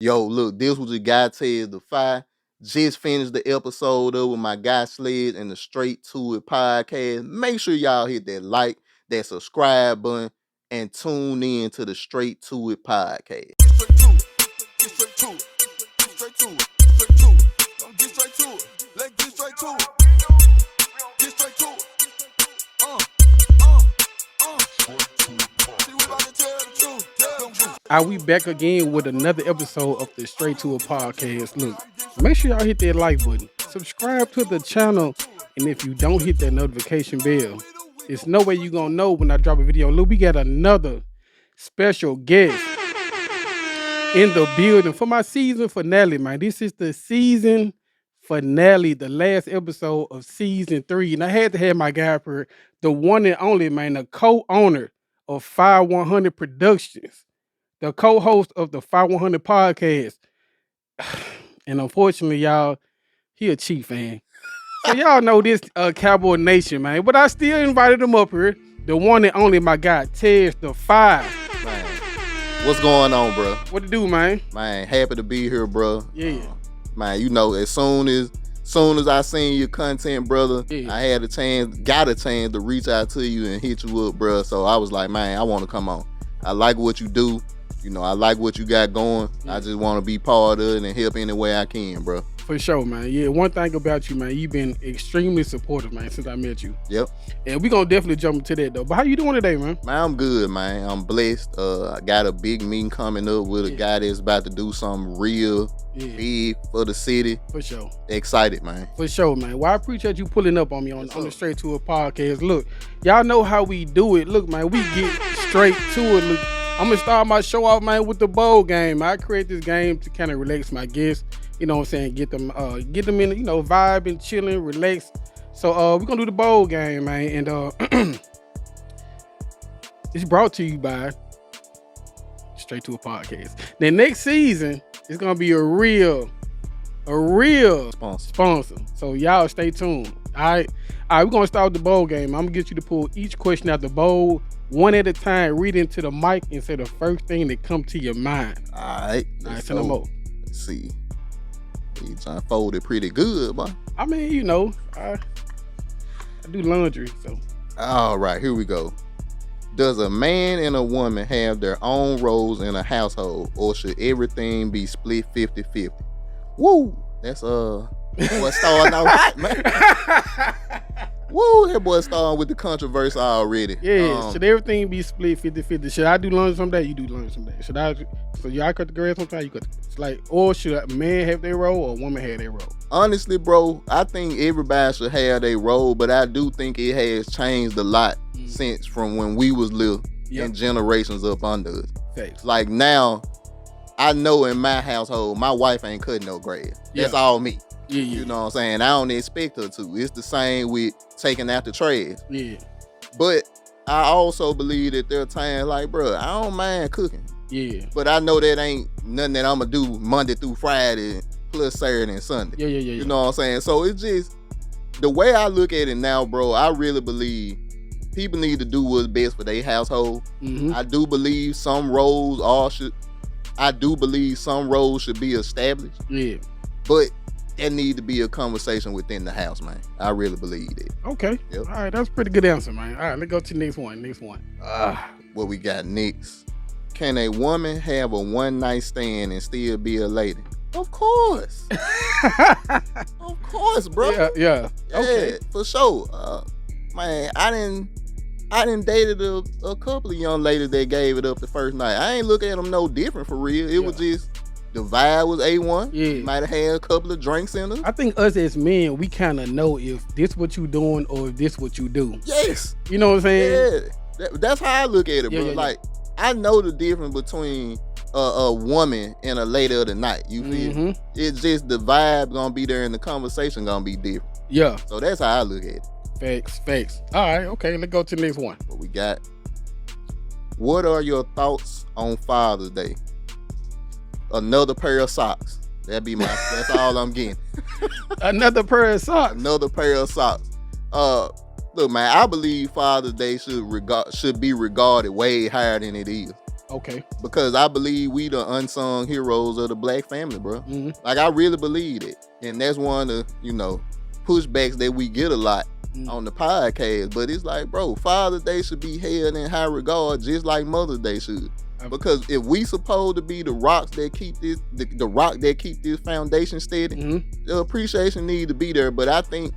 Yo, look, this was the guy Tez the Fye. Just finished the episode up with my guy Sledge and the Straight to It podcast. Make sure y'all hit that like, that subscribe button, and tune in to the Straight to It podcast. Get straight to it. Get straight to it. Get straight to it. Get straight to it. Let's get straight to it. Get straight to it. See, we about to tell the truth. Tell the truth. Are we back again with another episode of the Straight to It podcast? Look, make sure y'all hit that like button, subscribe to the channel, and if you don't hit that notification bell, there's no way you're gonna know when I drop a video. Look, we got another special guest in the building for my season finale, man. This is the season finale, the last episode of season 3, and I had to have my guy for the one and only, man, the co-owner of fye100 Productions, the co-host of the fye100 podcast, and unfortunately, y'all, he a Chief fan. So y'all know this Cowboy Nation, man. But I still invited him up here, the one and only my guy Tez the Fye. Man, what's going on, bro? What to do, man? Man, happy to be here, bro. Yeah. Man, you know, as soon as I seen your content, brother, Yeah. I had got a chance to reach out to you and hit you up, bro. So I was like, man, I want to come on. I like what you do. You know, I like what you got going. Yeah. I just want to be part of it and help any way I can, bro. For sure, man. Yeah, one thing about you, man, you've been extremely supportive, man, since I met you. Yep. And we're going to definitely jump into that, though. But how you doing today, man? Man, I'm good, man. I'm blessed. I got a big meeting coming up with a guy that's about to do something real big for the city. For sure. Excited, man. For sure, man. Well, I appreciate you pulling up on me on the Straight to It podcast. Look, y'all know how we do it. Look, man, we get straight to it. Look, I'm going to start my show off, man, with the bowl game. I create this game to kind of relax my guests. You know what I'm saying? Get them in, you know, vibing, chilling, relax. So we're going to do the bowl game, man. And it's brought to you by Straight to It podcast. The next season is going to be a real sponsor. So y'all stay tuned. All right, we're going to start with the bowl game. I'm going to get you to pull each question out the bowl one at a time, read into the mic, and say the first thing that come to your mind. All right. Send them over. Let's see. You trying to fold it pretty good, boy. I mean, you know, I do laundry, so. All right, here we go. Does a man and a woman have their own roles in a household, or should everything be split 50-50? Woo! That's boy starting out hot, man. Woo! That boy starting with the controversy already. Yeah, should everything be split 50-50? Should I do laundry someday? You do laundry someday. Should I? So y'all cut the grass sometime? You cut. It's like, or should a man have their role or a woman have their role? Honestly, bro, I think everybody should have their role, but I do think it has changed a lot since from when we was little and generations up under us. Thanks. Like now, I know in my household, my wife ain't cutting no grass. That's all me. Yeah. You know what I'm saying? I don't expect her to. It's the same with taking out the trash. Yeah. But I also believe that there are times like, bro, I don't mind cooking. Yeah. But I know that ain't nothing that I'm going to do Monday through Friday plus Saturday and Sunday. Yeah. You know what I'm saying? So it's just, the way I look at it now, bro, I really believe people need to do what's best for their household. Mm-hmm. I do believe some roles should be established. Yeah. But there need to be a conversation within the house, man. I really believe it. Okay. Yep. All right, that's a pretty good answer, man. All right, let's go to the next one. What we got next? Can a woman have a one-night stand and still be a lady? Of course. Of course, bro. Yeah. Okay. For sure. Man, I didn't dated a couple of young ladies that gave it up the first night. I ain't look at them no different for real. It was just, the vibe was A1. Yeah. Might have had a couple of drinks in her. I think us as men, we kind of know if this what you doing or if this what you do. Yes. You know what I'm saying? Yeah. That's how I look at it, bro. Yeah. Like, I know the difference between a woman and a lady of the night. You feel? Mm-hmm. It's just the vibe gonna be there and the conversation gonna be different. Yeah. So that's how I look at it. Facts. All right, okay, let's go to the next one. What we got? What are your thoughts on Father's Day? Another pair of socks. That's all I'm getting. Another pair of socks. Another pair of socks. Look, man, I believe Father's Day should be regarded way higher than it is. Okay. Because I believe we the unsung heroes of the black family, bro. Mm-hmm. Like, I really believe it. And that's one of the, pushbacks that we get a lot on the podcast. But it's like, bro, Father's Day should be held in high regard just like Mother's Day should. Because if we supposed to be the rocks that keep this, the rock that keep this foundation steady, the appreciation need to be there. But I think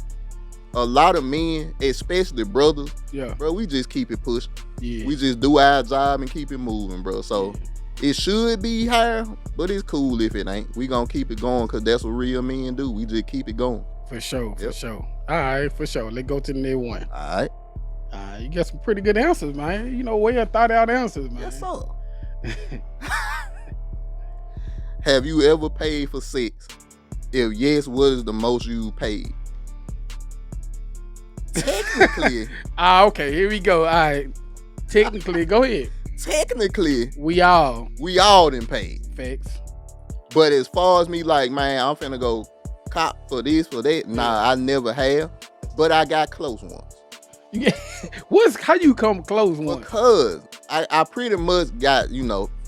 a lot of men, especially brothers, bro, we just keep it pushing. Yeah. We just do our job and keep it moving, bro. So it should be higher, but it's cool if it ain't. We gonna keep it going because that's what real men do. We just keep it going. For sure. All right, for sure. Let's go to the next one. All right. You got some pretty good answers, man. Well thought out answers, man. Yes, sir. Have you ever paid for sex? If yes, what is the most you paid? Technically. Okay, here we go. All right. Technically, go ahead. Technically, we all done paid. Facts. But as far as me, like, man, I'm finna go cop for this, for that. Nah, I never have. But I got close ones. How you come close once? Because I pretty much got,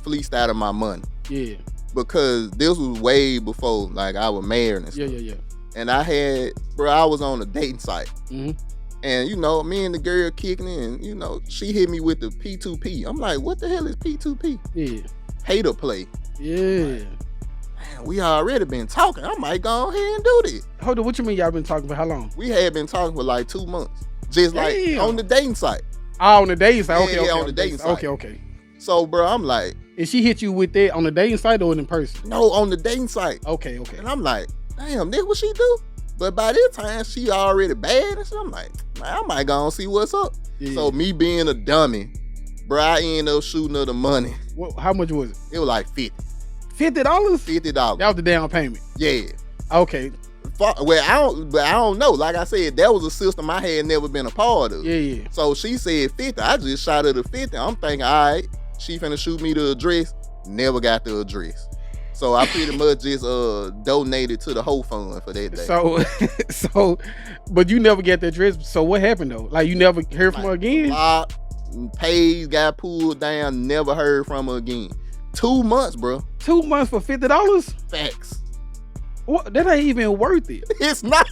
fleeced out of my money. Yeah. Because this was way before, like, I was married and stuff. Yeah. And I was on a dating site. Mm-hmm. And, me and the girl kicking in, she hit me with the P2P. I'm like, what the hell is P2P? Yeah. Pay to play. Yeah. Like, man, we already been talking. I might go ahead and do this. Hold on, what you mean y'all been talking for how long? We had been talking for like 2 months. Just like on the dating site. Oh, on the dating site? Okay, on the dating site. Okay. So, bro, I'm like... And she hit you with that on the dating site or in person? No, on the dating site. Okay. And I'm like, damn, this what she do? But by this time, she already bad. And so I'm like, man, I might go and see what's up. Yeah. So me being a dummy, bro, I ended up shooting her the money. How much was it? It was like $50. $50? $50. That was the down payment? Yeah. Okay. Well, I don't know. Like I said, that was a system I had never been a part of. Yeah. So she said 50. I just shot her the 50. I'm thinking, all right, she finna shoot me the address. Never got the address. So I pretty much just donated to the whole fund for that day. So, but you never get the address. So what happened though? Like you never heard from her again? Page got pulled down. Never heard from her again. 2 months, bro. 2 months for $50? Facts. What? That ain't even worth it. It's not.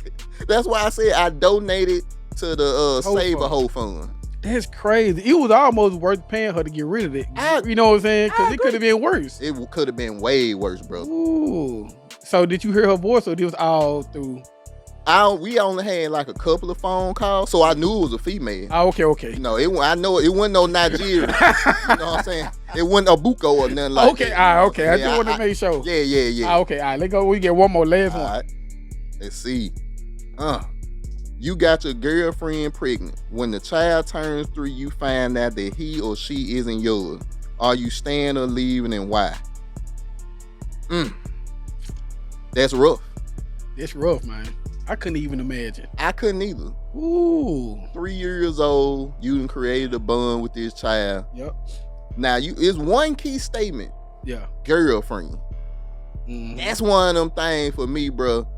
That's why I said I donated to the Save a Whole Fund. That's crazy. It was almost worth paying her to get rid of it. You know what I'm saying? Because it could have been worse. It could have been way worse, bro. Ooh. So did you hear her voice or it was all through? We only had like a couple of phone calls, so I knew it was a female. Oh, okay. I know it wasn't no Nigerian. You know what I'm saying? It wasn't a buko or nothing like that. Okay. I just want to make sure. Yeah. Okay, all right. Let's go. We get one more last one. Right. Let's see. You got your girlfriend pregnant. When the child turns 3, you find out that he or she isn't yours. Are you staying or leaving, and why? That's rough. That's rough, man. I couldn't even imagine. I couldn't either. Ooh. 3 years old, you done created a bond with this child. Yep. Now, it's one key statement. Yeah. Girlfriend. Mm-hmm. That's one of them things for me, bro.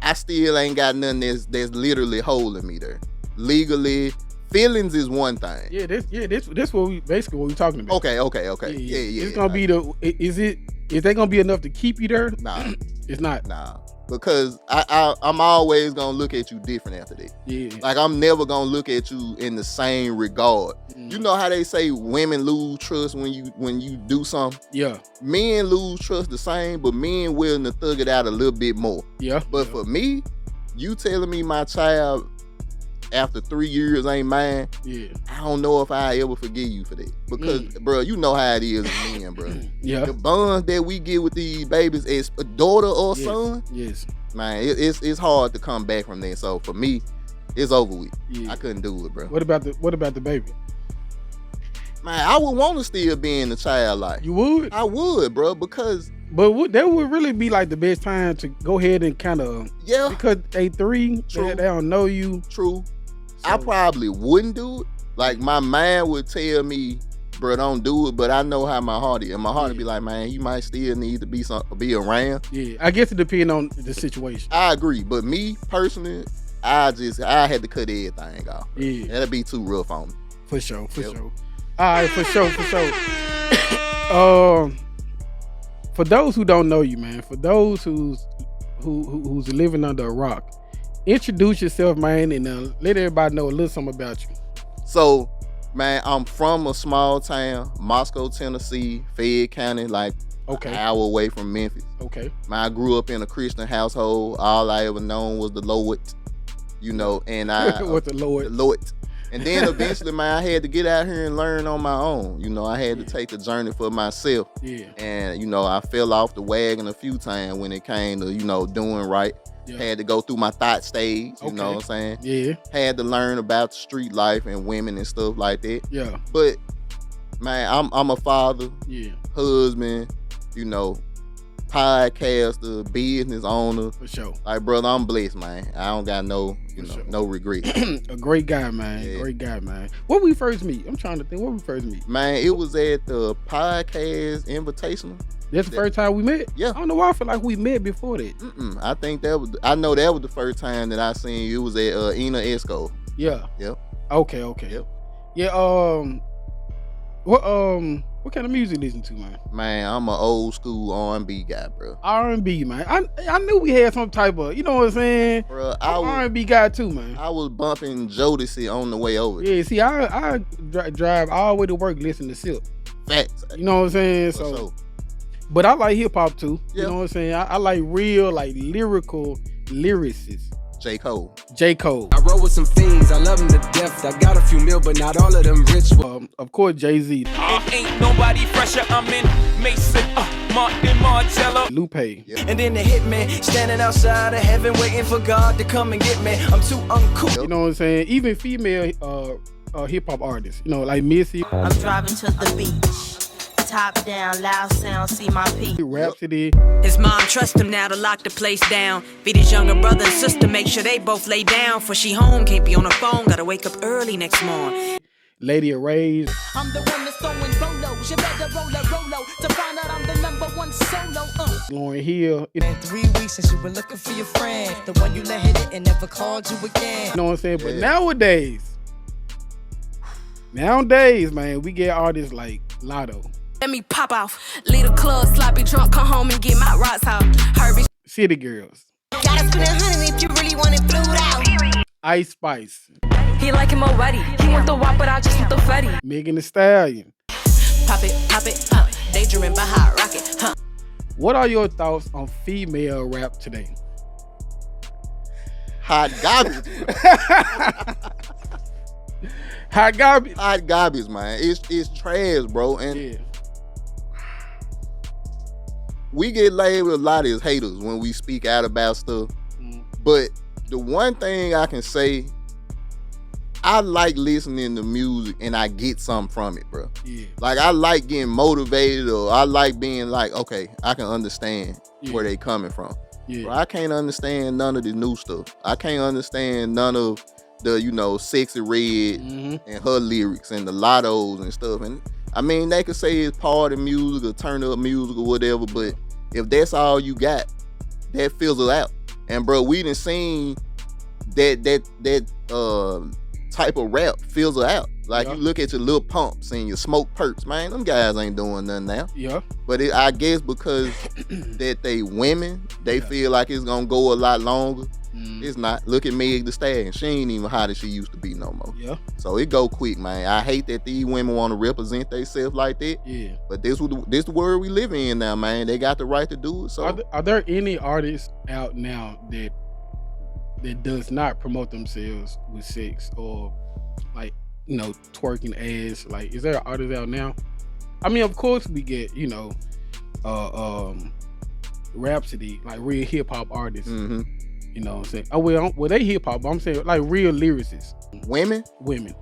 I still ain't got nothing that's literally holding me there. Legally, feelings is one thing. Yeah, this what we basically what we talking about. Okay. Yeah. It's gonna be is that gonna be enough to keep you there? Nah. It's not. Nah. Because I'm always gonna look at you different after that. Yeah. Like I'm never gonna look at you in the same regard. You know how they say women lose trust when you do something? Yeah. Men lose trust the same, but men willing to thug it out a little bit more. Yeah. But for me, you telling me my child after 3 years ain't mine, I don't know if I ever forgive you for that. Because, bro, you know how it is with men, bro. Yeah. The bonds that we get with these babies as a daughter or son, man, it's hard to come back from that. So for me, it's over with. I couldn't do it, bro. What about the baby? Man, I would want to still be in the child life. You would? I would, bro, because... But that would really be like the best time to go ahead and kind of... Yeah. Because they 3, they don't know you. True. So. I probably wouldn't do it. Like, my mind would tell me, bro, don't do it, but I know how my heart is. And my heart would be like, man, you might still need to be around. Yeah, I guess it depends on the situation. I agree. But me, personally, I had to cut everything off. Yeah. That'd be too rough on me. For sure. All right, for sure. For those who don't know you, man, for those who's living under a rock, introduce yourself, man, and let everybody know a little something about you. So, man, I'm from a small town, Moscow, Tennessee, Fayette County, like an hour away from Memphis. Okay. Man, I grew up in a Christian household. All I ever known was the Lord, and I What the Lord? The Lord. And then eventually, man, I had to get out here and learn on my own. I had to take the journey for myself. Yeah. And, I fell off the wagon a few times when it came to, doing right. Yeah. Had to go through my thought stage, you know what I'm saying? Yeah. Had to learn about street life and women and stuff like that. Yeah. But, man, I'm a father, husband, podcaster, business owner. For sure. Like, brother, I'm blessed, man. I don't got no regret. A great guy, man. Yeah. Great guy, man. Where we first meet? I'm trying to think. Where we first meet? Man, it was at the podcast invitational. That's the first time we met? Yeah. I don't know why I feel like we met before that. I think I know that was the first time that I seen you. It was at Ina Esco. Yeah. Yep. Okay. Yep. Yeah, what kind of music you listen to, man? Man, I'm an old school R&B guy, bro. R&B, man. I knew we had some type of, you know what I'm saying? Bro, I'm R&B guy too, man. I was bumping Jodeci on the way over. Yeah, see, I drive all the way to work listening to Silk. Facts. You know what I'm saying? So, but I like hip hop too. You know what I'm saying? I like real, like lyrical lyricists. J. Cole. I roll with some fiends, I love them to death. I got a few mil, but not all of them rich. Of course, Jay-Z. Ain't nobody fresher. I'm in Mason, Martin Marcello. Lupe. Yep. And then the hitman standing outside of heaven waiting for God to come and get me. I'm too uncool. You know what I'm saying? Even female hip hop artists, like Missy. I'm driving to the beach. Top down, loud sound, see my peak. Rhapsody. His mom trusts him now to lock the place down. Feed his younger brother and sister, make sure they both lay down. For she home, can't be on the phone, gotta wake up early next morning. Lady Arrays. I'm the one that's throwing bolos. You better roll to find out I'm the #1 solo. Lauryn Hill. In 3 weeks since you were looking for your friend, the one you let hit it and never called you again. You know what I'm saying? But nowadays, man, we get artists like Lotto. Let me pop off, leave the club, sloppy drunk, come home and get my rocks out. Herbie. City Girls. Gotta spend 100 if you really want it flued out. Ice Spice. He like him already. He want the wop, but I just want the fatty. Megan Thee Stallion. Pop it, huh? Daydreaming by hot rocket, huh? What are your thoughts on female rap today? Hot garbage. Hot garbage. Hot garbage, man. It's trash, bro. And we get labeled a lot as haters when we speak out about stuff. But the one thing I can say, I like listening to music and I get something from it, bro. Yeah. Like, I like getting motivated, or I like being like, okay, I can understand where they coming from. Yeah. Bro, I can't understand none of the new stuff. I can't understand none of the, Sexy Red and her lyrics and the Lottos and stuff. And I mean, they could say it's party music or turn up music or whatever, but if that's all you got, that fizzle out. And bro, we done seen that type of rap fizzle out. Like, you look at your Lil Pumps and your Smoke Perps, man, them guys ain't doing nothing now. Yeah. But I guess because that they women, they feel like it's gonna go a lot longer. It's not. Look at Meg Thee Stallion. She ain't even hot as she used to be no more. Yeah. So it go quick, man. I hate that these women want to represent themselves like that. Yeah. But this the world we live in now, man. They got the right to do it. So are there any artists out now that does not promote themselves with sex or like, twerking ass? Like, is there an artist out now? I mean, of course we get, Rhapsody, like real hip hop artists. You know what I'm saying? Oh, well, they hip hop, but I'm saying like real lyricists. Women,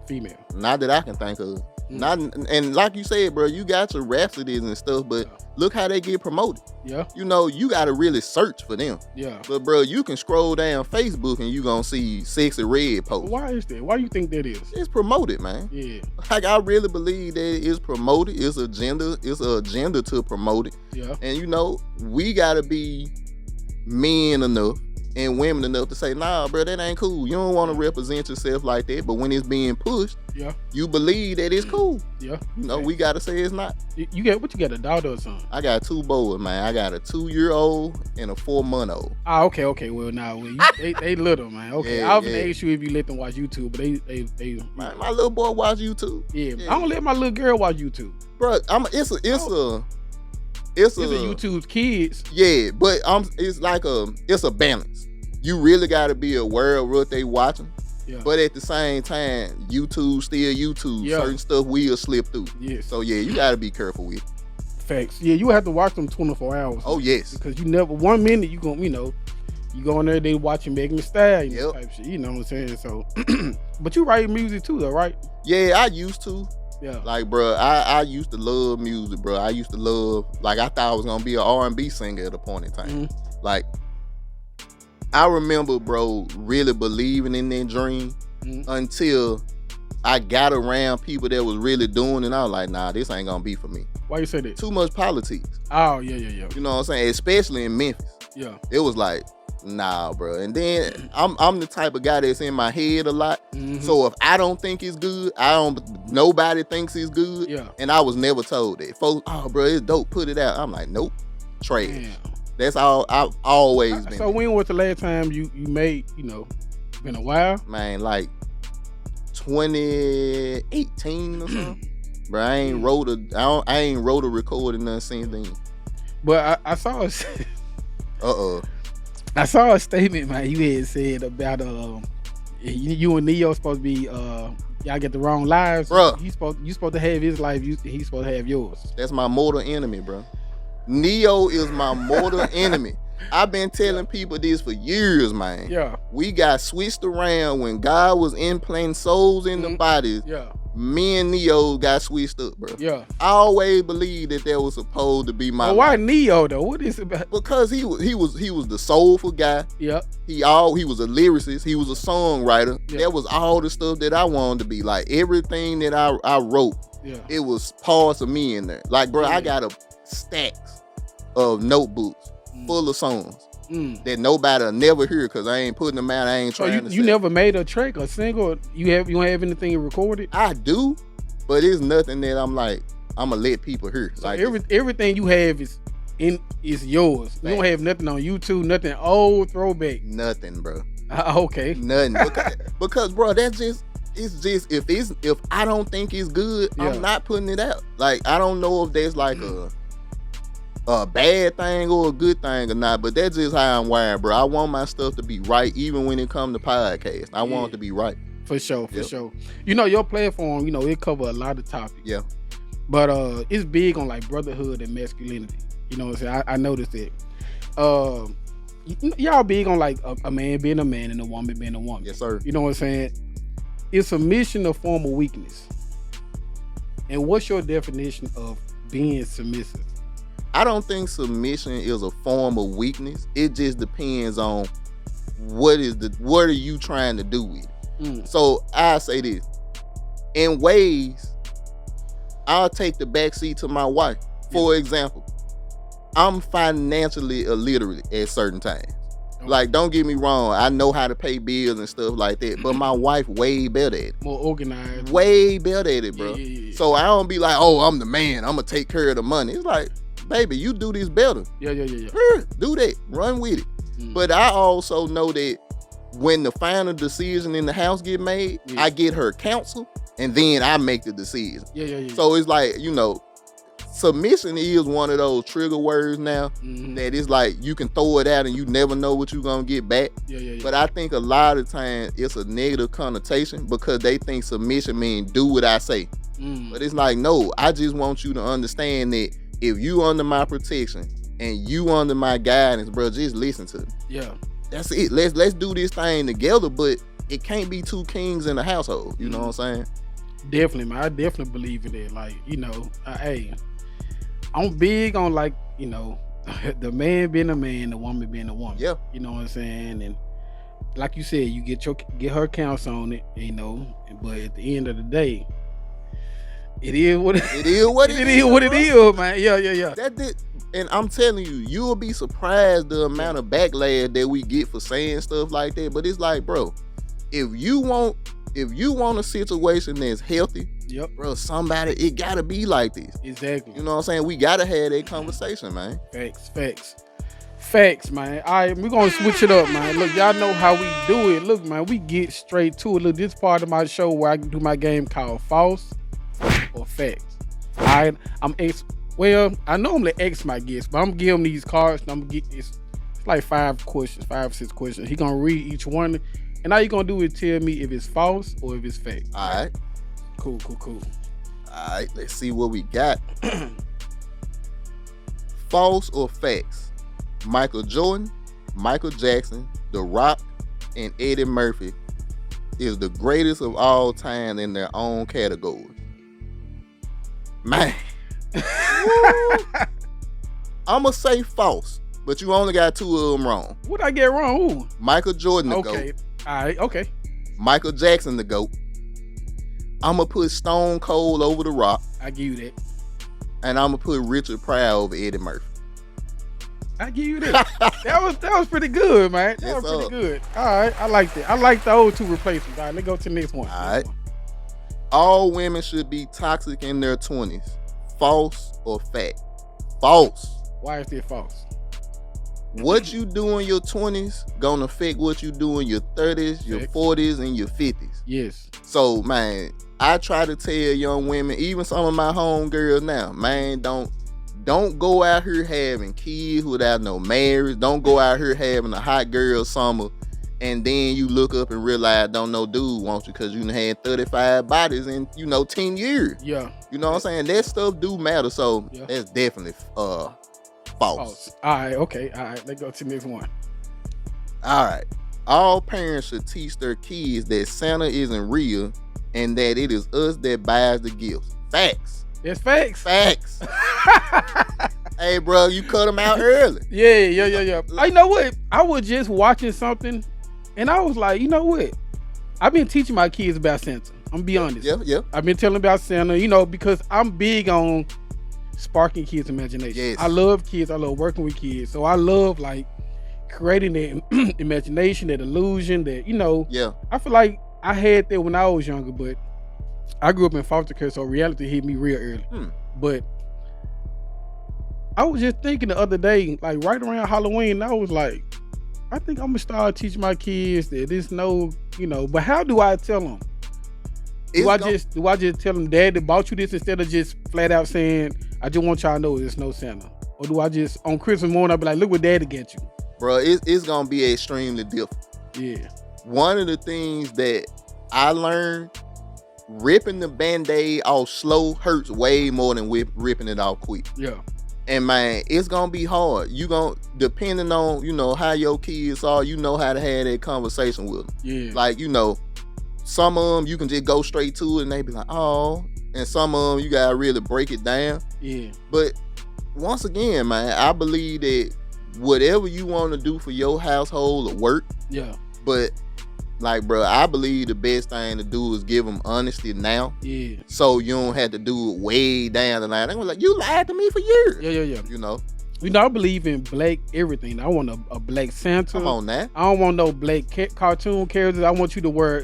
female. Not that I can think of. Not, and like you said, bro, you got your Rhapsodies and stuff, but look how they get promoted. Yeah. You got to really search for them. Yeah. But bro, you can scroll down Facebook and you gonna see Sexy Red posts. Why is that? Why do you think that is? It's promoted, man. Yeah. Like, I really believe that it's promoted. It's an agenda to promote it. Yeah. And we gotta be men enough and women enough to say, nah, bro, that ain't cool. You don't want to represent yourself like that. But when it's being pushed, Yeah. You believe that it's cool. Yeah. You know, we gotta say it's not. You got a daughter or something? I got 2 boys, man. I got a 2-year-old and a 4-month-old. Ah, okay. Well, now they little, man. Okay, Yeah, I was gonna ask you if you let them watch YouTube, but they My little boy watch YouTube. yeah. I don't let my little girl watch YouTube. Bro, it's a YouTube's kids. Yeah, but it's like it's a balance. You really gotta be aware of what they watching. Yeah. But at the same time, YouTube still YouTube. Yeah. Certain stuff will slip through. Yes. So yeah, you gotta be careful with it. Facts. Yeah, you have to watch them 24 hours. Oh yes. Because you never 1 minute you gonna, you go in there, they watching Megan Thee Stallion Yep. type shit. You know what I'm saying? So, but you write music too, though, right? Yeah, I used to. Yeah. Like, bro, I used to love music, bro. I used to love, like, I thought I was gonna be an R&B singer at a point in time. Mm-hmm. Like, I remember, bro, really believing in that dream until I got around people that was really doing it, and I was like, nah, this ain't gonna be for me. Why you say that? Too much politics. Oh, yeah. You know what I'm saying? Especially in Memphis. Yeah. It was like, nah, bro. And then I'm the type of guy that's in my head a lot. Mm-hmm. So if I don't think it's good, nobody thinks it's good. Yeah. And I was never told that. Folks, oh, bro, it's dope. Put it out. I'm like, nope, trash. Damn. That's all I've always been. So when was the last time you made, been a while? Man, like 2018 or something. Bro, I ain't wrote a recording nothing since then. But I saw a I saw a statement, man, you had said about you and Neo supposed to be y'all get the wrong lives. Bro. You supposed to have his life, he's supposed to have yours. That's my mortal enemy, bro. Neo is my mortal enemy. I've been telling people this for years, man. Yeah. We got switched around when God was implanting souls in the bodies. Yeah. Me and Neo got switched up, bro. Yeah. I always believed that was supposed to be my But why Neo though? What is it about? Because he was the soulful guy. Yeah. He was a lyricist. He was a songwriter. Yeah. That was all the stuff that I wanted to be. Like everything that I wrote, it was parts of me in there. Like, bro, I got stacks of notebooks full of songs that nobody'll never hear because I ain't putting them out. I ain't trying to. You never made a track, a single. You don't have anything recorded? I do, but it's nothing that I'm like I'm gonna let people hear. So like everything you have is yours. You don't have nothing on YouTube, nothing old throwback. Nothing, bro. Okay. Nothing. Because bro, it's just if I don't think it's good, I'm not putting it out. Like I don't know if there's like a bad thing or a good thing or not, but that's just how I'm wired, bro. I want my stuff to be right, even when it comes to podcast. I want it to be right. For sure. Your platform, it cover a lot of topics. Yeah. But it's big on like brotherhood and masculinity. You know what I'm saying? I noticed it. Y'all big on like a man being a man and a woman being a woman. Yes, sir. You know what I'm saying? Is submission a form of weakness? And what's your definition of being submissive? I don't think submission is a form of weakness. It just depends on what are you trying to do with it. So I say this. In ways, I'll take the backseat to my wife. For example, I'm financially illiterate at certain times. Like, don't get me wrong, I know how to pay bills and stuff like that, but my wife way better at it. More organized. Way better at it, bro. Yeah. So I don't be like, oh, I'm the man, I'm gonna take care of the money. It's like, baby, you do this better. Yeah. Do that. Run with it. But I also know that when the final decision in the house get made, I get her counsel and then I make the decision. Yeah. So it's like, submission is one of those trigger words now that it's like you can throw it out and you never know what you're gonna get back. Yeah. But I think a lot of times it's a negative connotation because they think submission means do what I say. But it's like, no, I just want you to understand that if you under my protection and you under my guidance, bro, just listen to me. Yeah. That's it. Let's do this thing together, but it can't be two kings in the household. You know what I'm saying? Definitely, man. I definitely believe in that. Like, hey, I'm big on like, the man being a man, the woman being a woman. Yeah. You know what I'm saying? And like you said, you get her counsel on it, but at the end of the day, it is what it is, man. Yeah. That did, and I'm telling you, you will be surprised the amount of backlash that we get for saying stuff like that. But it's like, bro, if you want if you want a situation that's healthy, Yep. bro, it gotta be like this. Exactly. You know what I'm saying? We gotta have that conversation, man. Facts, man. All right, we're going to switch it up, man. Look, y'all know how we do it. Look, man, we get straight to it. Look, this part of my show where I do my game called False or Facts. All right, I normally ask my guests, but I'm giving them these cards. And I'm gonna get it's like 5 or 6 questions. He gonna read each one, and all you gonna do is tell me if it's false or if it's fact. All right. Cool. All right, let's see what we got. False or facts? Michael Jordan, Michael Jackson, The Rock, and Eddie Murphy is the greatest of all time in their own category. Man. I'ma say false, but you only got 2 of them wrong. What I get wrong? Ooh. Michael Jordan the GOAT. Okay. All right. Okay. Michael Jackson the GOAT. I'ma put Stone Cold over The Rock. I give you that. And I'ma put Richard Pryor over Eddie Murphy. I give you that. that was pretty good, man. That was pretty good. All right. I like that. I like the old 2 replacements. All right. Let's go to the next one. All right. All women should be toxic in their 20s. False or fact? False. Why is that false? What you do in your 20s gonna affect what you do in your 30s, your 40s, and your 50s. Yes. So, man, I try to tell young women, even some of my homegirls now, man, don't go out here having kids without no marriage. Don't go out here having a hot girl summer, and then you look up and realize don't no dude want you because you done had 35 bodies in 10 years. Yeah. You know what I'm saying? That stuff do matter. So that's definitely false. All right. Okay. All right. Let's go to the next one. All right. All parents should teach their kids that Santa isn't real and that it is us that buys the gifts. Facts. It's facts. Facts. Hey, bro, you cut them out early. Yeah. You know what? I was just watching something, and I was like, you know what? I've been teaching my kids about Santa. I'm gonna be honest. Yeah. I've been telling them about Santa, because I'm big on sparking kids' imagination. Yes. I love kids. I love working with kids. So I love creating that imagination, that illusion, that Yeah. I feel like I had that when I was younger, but I grew up in foster care, so reality hit me real early. But I was just thinking the other day, like right around Halloween, I was like, I think I'm gonna start teaching my kids that there's no, but how do I tell them? Do I just tell them, Dad, bought you this, instead of just flat out saying, I just want y'all to know there's no Santa? Or do I just, on Christmas morning, I'll be like, look what Daddy get you? Bro, it's gonna be extremely different. Yeah. One of the things that I learned, ripping the Band-Aid off slow hurts way more than ripping it off quick. Yeah. And man, it's gonna be hard. Depending on, how your kids are, how to have that conversation with them. Yeah. Like, some of them you can just go straight to it and they be like, oh. And some of them you gotta really break it down. Yeah. But once again, man, I believe that whatever you want to do for your household will work. Yeah. But bro, I believe the best thing to do is give them honesty now. Yeah. So you don't have to do it way down the line. They were like, you lied to me for years. Yeah. I believe in black everything. I want a black Santa. Come on now. I don't want no black cartoon characters. I want you to wear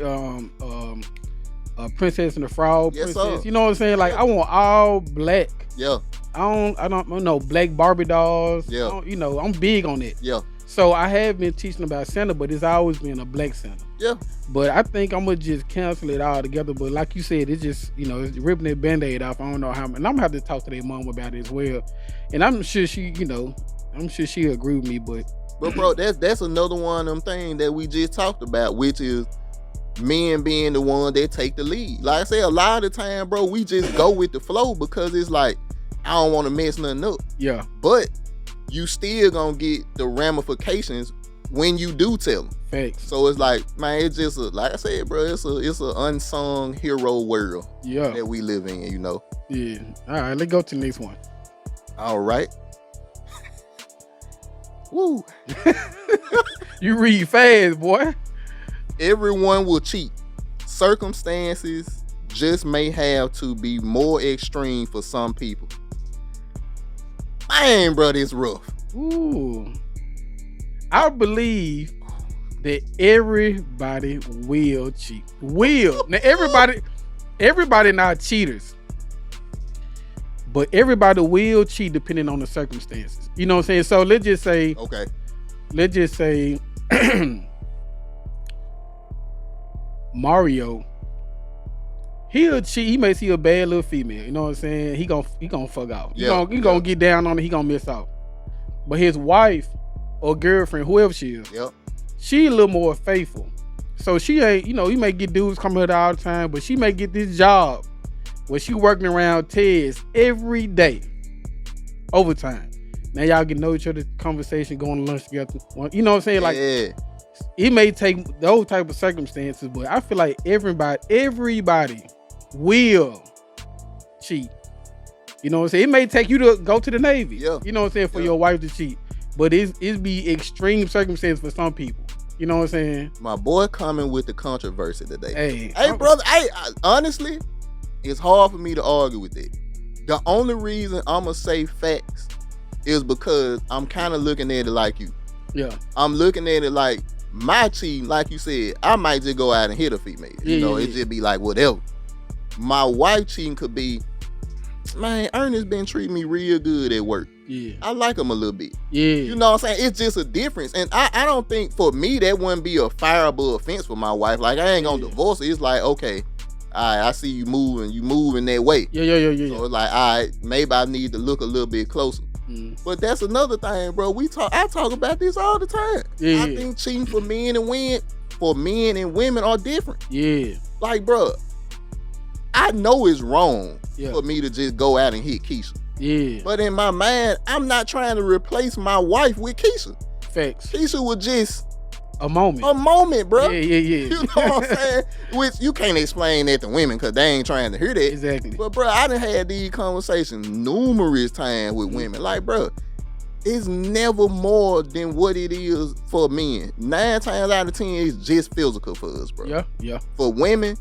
Princess and the Frog. Yes, princess. sir. You know what I'm saying? Like, I want all black. Yeah. I don't know black Barbie dolls. Yeah. I'm big on it. Yeah. So I have been teaching about Santa, but it's always been a black Santa. Yeah. But I think I'm gonna just cancel it all together. But like you said, it's just it's ripping that Band-Aid off. I don't know how, and I'm gonna have to talk to their mom about it as well. And I'm sure she, I'm sure she'll agree with me. But bro, that's another one of them things that we just talked about, which is men being the one that take the lead. Like I say, a lot of the time, bro, we just go with the flow because it's like, I don't want to mess nothing up. Yeah. But you still gonna get the ramifications when you do tell them. Facts. So it's like, man, it's just like I said, bro, it's a unsung hero world that we live in, Yeah. All right, let's go to the next one. All right. Woo. You read fast, boy. Everyone will cheat. Circumstances just may have to be more extreme for some people. Man, bro, it's rough. Ooh. I believe that everybody will cheat. Now everybody not cheaters. But everybody will cheat depending on the circumstances. You know what I'm saying? So let's just say Mario, he'll cheat. He may see a bad little female. You know what I'm saying? He gonna fuck out. He gonna get down on it. He gonna miss out. But his wife or girlfriend, whoever she is, she a little more faithful. So she ain't, you may get dudes coming here all the time, but she may get this job where she working around Tez every day, overtime. Now y'all get to know each other, conversation, going to lunch together. You know what I'm saying? Like, it may take those type of circumstances, but I feel like everybody will cheat. You know what I'm saying? It may take you to go to the Navy. You know what I'm saying? For your wife to cheat. But it's be extreme circumstances for some people. You know what I'm saying? My boy coming with the controversy today. Hey, brother. Honestly, it's hard for me to argue with it. The only reason I'ma say facts is because I'm kind of looking at it like you. Yeah. I'm looking at it like my cheating, like you said, I might just go out and hit a female. It just be like whatever. My wife cheating could be, man, Ernest been treating me real good at work. Yeah. I like him a little bit. Yeah. You know what I'm saying? It's just a difference. And I don't think for me that wouldn't be a fireable offense for my wife. Like I ain't gonna divorce her. It's like, okay, all right, I see you moving that way. Yeah. So it's like, all right, maybe I need to look a little bit closer. But that's another thing, bro. I talk about this all the time. Yeah. I think cheating for men and women are different. Yeah. Like, bro, I know it's wrong for me to just go out and hit Keisha. Yeah. But in my mind, I'm not trying to replace my wife with Keisha. Facts. Keisha was just a moment, bro. Yeah. You know what I'm saying? Which you can't explain that to women because they ain't trying to hear that. Exactly. But bro, I done had these conversations numerous times with women. Like, bro, it's never more than what it is for men. 9 times out of 10, it's just physical for us, bro. Yeah. For women,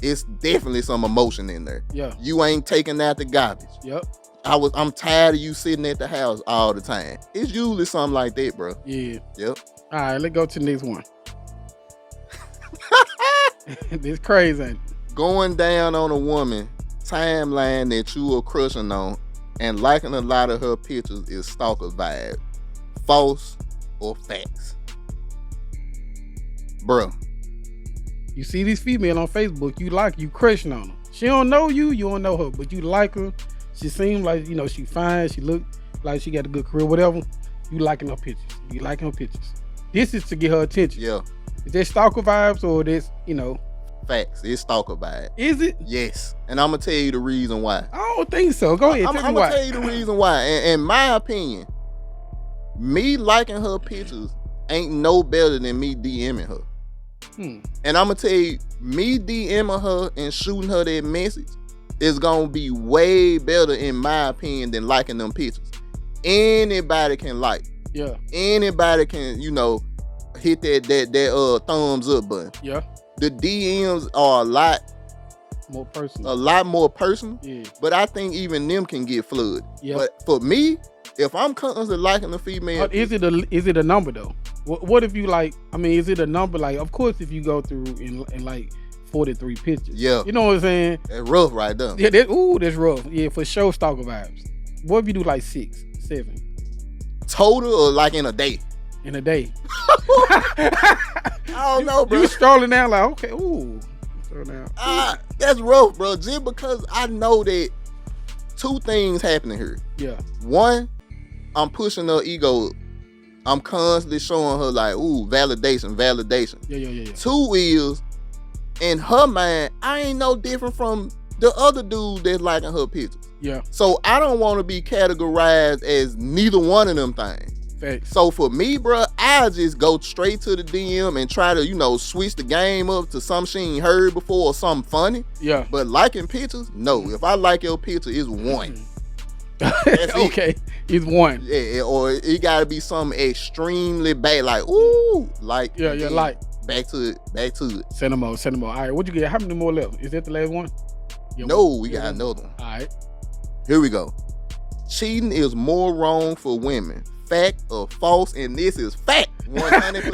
it's definitely some emotion in there. Yeah. You ain't taking out the garbage. Yep. I'm tired of you sitting at the house all the time. It's usually something like that, bro. Yeah. Yep. All right, let's go to the next one. This crazy, ain't it? Going down on a woman timeline that you are crushing on and liking a lot of her pictures is stalker vibe. False or facts? Bro. You see this female on Facebook, you crushing on her. She don't know you don't know her, but you like her. She seems like, she fine, she look like she got a good career, whatever. You liking her pictures. This is to get her attention. Yeah. Is that stalker vibes or this, Facts. It's stalker vibe. Is it? Yes. And I'm going to tell you the reason why. I don't think so. Go ahead. I'm going to tell you the reason why. In my opinion, me liking her pictures ain't no better than me DMing her. And I'm going to tell you, me DMing her and shooting her that message is going to be way better, in my opinion, than liking them pictures. Anybody can like. Yeah. Anybody can, hit that thumbs up button. Yeah. The DMs are a lot more personal. Yeah. But I think even them can get flooded. Yeah. But for me, if I'm constantly liking a female, is it a number though? What if you is it a number? Like, of course, if you go through and like 43 pictures. Yeah. You know what I'm saying? That's rough right there. Yeah, that's rough. Yeah, for sure, stalker vibes. What if you do like 6, 7? Total or like in a day? In a day. I don't know, bro. You strolling down like, okay, ooh. That's rough, bro. Just because I know that 2 things happening here. Yeah. 1, I'm pushing her ego up. I'm constantly showing her like, ooh, validation. Yeah. 2 is, in her mind, I ain't no different from the other dude that's liking her pictures. Yeah. So I don't want to be categorized as neither one of them things. Facts. So for me, bro, I'll just go straight to the DM and try to, switch the game up to something she ain't heard before or something funny. Yeah. But liking pictures, no. If I like your picture, it's 1. That's okay. It's 1. Yeah, or it gotta be something extremely bad, like, ooh, like. Yeah, like. Back to it. Send them more. All right, what'd you get? How many more left? Is that the last one? No, we got another one. All right. Here we go. Cheating is more wrong for women. Fact or false? And this is fact. 100%.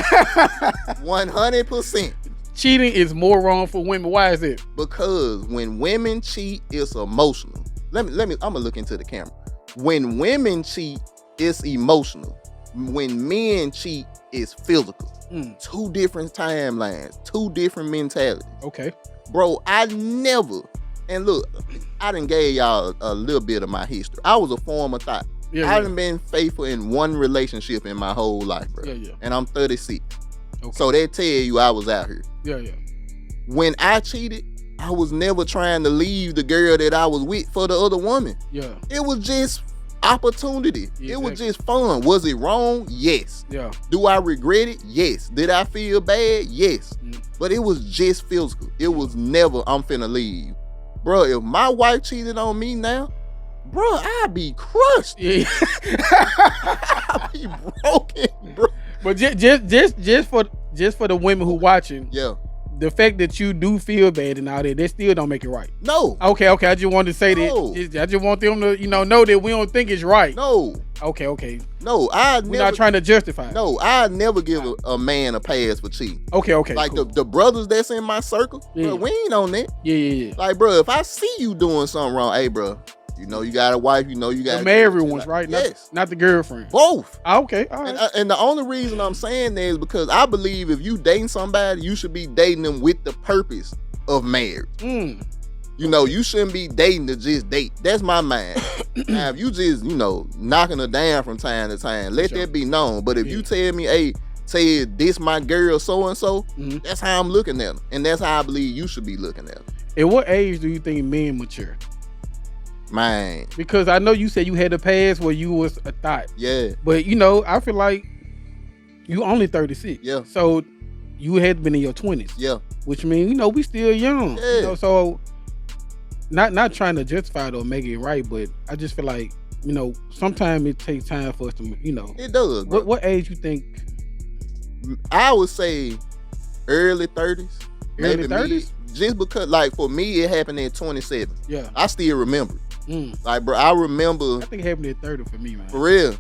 100%. Cheating is more wrong for women. Why is it? Because when women cheat, it's emotional. I'm gonna look into the camera. When women cheat, it's emotional. When men cheat, it's physical. 2 different timelines, 2 different mentalities. Okay. Bro, I never, and look, I done gave y'all a little bit of my history. I was a former thought. I done been faithful in one relationship in my whole life, bro. Yeah. And I'm 36. Okay. So that tell you I was out here. Yeah. When I cheated, I was never trying to leave the girl that I was with for the other woman. Yeah. It was just opportunity. Yeah, it was just fun. Was it wrong? Yes. Yeah. Do I regret it? Yes. Did I feel bad? Yes. But it was just physical. It was never, I'm finna leave. Bro, if my wife cheated on me now, bro, I'd be crushed. Yeah. I'd be broken, bro. But just for the women who watching, Yeah. the fact that you do feel bad and all that still don't make it right. No. Okay. I just wanted to say No. that. I just want them to, know that we don't think it's right. No. Okay. No, We're not trying to justify it. No, I never give a man a pass for cheating. Okay. Like cool. the brothers that's in my circle, bro, we ain't on that. Yeah. Like, bro, if I see you doing something wrong, hey, bro, you got a wife, you got the married ones, right? Yes. Not the girlfriend. Both. Okay, all right. And the only reason I'm saying that is because I believe if you dating somebody, you should be dating them with the purpose of marriage. You shouldn't be dating to just date. That's my mind. Now, if you just, knocking her down from time to time, let that be known. But if you tell me, hey, say this my girl so-and-so, that's how I'm looking at them. And that's how I believe you should be looking at them. At what age do you think men mature? Man. Because I know you said you had a past where you was a thought. Yeah. But, I feel like you only 36. Yeah. So you had been in your 20s. Yeah. Which means, we still young. Yeah. So not trying to justify it or make it right, but I just feel like, sometimes it takes time for us to, It does, bro. What age you think? I would say early 30s. Early maybe 30s? Just because, like, for me, it happened at 27. Yeah. I still remember. Like, bro, I remember. I think it happened at 30 for me, man. For real.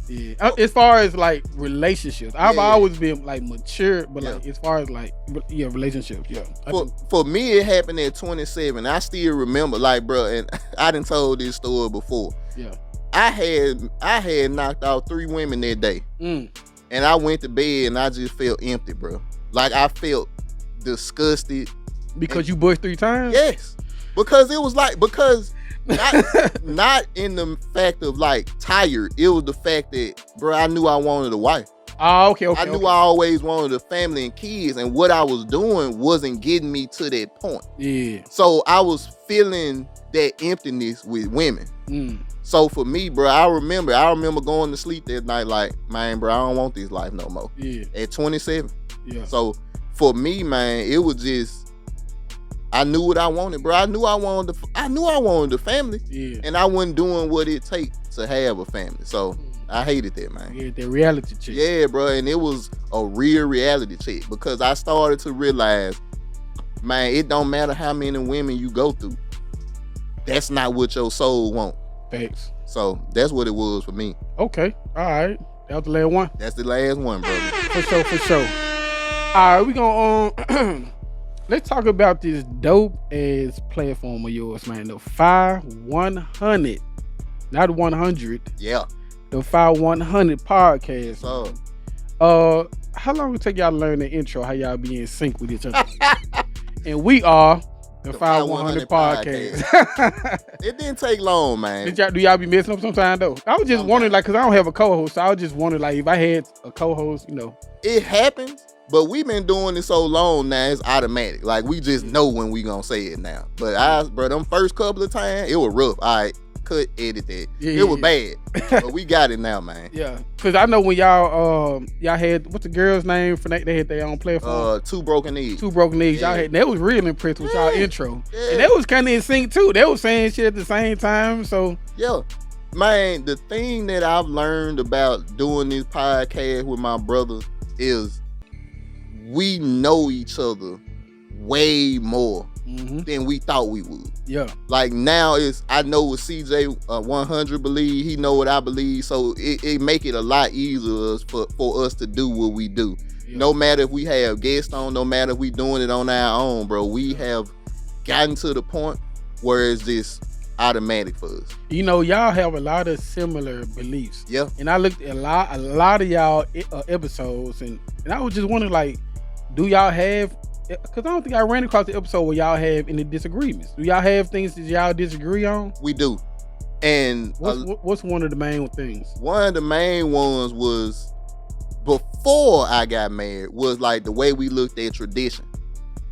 Yeah. As far as, like, relationships, I've always been, like, mature, but, like, as far as, like, relationships, yeah. For me, it happened at 27. I still remember, like, bro, and I done told this story before. Yeah. I had knocked out 3 women that day. And I went to bed and I just felt empty, bro. Like, I felt disgusted. Because you bushed 3 times? Yes. Because it was like, not in the fact of like tired. It was the fact that, bro, I knew I wanted a wife. Oh, okay. I knew I always wanted a family and kids, and what I was doing wasn't getting me to that point. Yeah. So I was feeling that emptiness with women. So for me, bro, I remember going to sleep that night like, man, bro, I don't want this life no more. Yeah. At 27. Yeah. So for me, man, it was just, I knew what I wanted, bro. I knew I wanted the family. Yeah. And I wasn't doing what it takes to have a family. So I hated that, man. Yeah, that reality check. Yeah, bro. And it was a real reality check because I started to realize, man, it don't matter how many women you go through. That's not what your soul wants. Thanks. So that's what it was for me. Okay. All right. That was the last one? That's the last one, brother. For sure. All right, we gonna let's talk about this dope ass platform of yours, man. The fye100, not 100. Yeah. The fye100 podcast. So, how long it take y'all to learn the intro? How y'all be in sync with each other? And we are the fye100 podcast. It didn't take long, man. Do y'all be messing up sometime though? I was just wondering, like, cause I don't have a co-host, so I was just wondering, like, if I had a co-host, It happens. But we've been doing it so long now, it's automatic. Like, we just know when we gonna say it now. But bro, them first couple of times, it was rough. All right, cut, edit that. It was bad. But we got it now, man. Yeah. Because I know when y'all had, what's the girl's name? For they had their own platform? Two Broken Eggs. Two Broken Eggs. Y'all had, they was real impressed with y'all intro. Yeah. And they was kind of in sync, too. They was saying shit at the same time, so. Yeah. Man, the thing that I've learned about doing this podcast with my brother is we know each other way more than we thought we would. Yeah. Like now I know what CJ 100 believe, he know what I believe, so it make it a lot easier for us to do what we do. Yeah. No matter if we have guests on, no matter if we doing it on our own, bro, we have gotten to the point where it's just automatic for us. You know, y'all have a lot of similar beliefs. Yeah. And I looked at a lot of y'all episodes, and I was just wondering, like, do y'all have, because I don't think I ran across the episode where y'all have any disagreements. Do y'all have things that y'all disagree on? We do. And what's one of the main things? One of the main ones was, before I got married, was like the way we looked at tradition.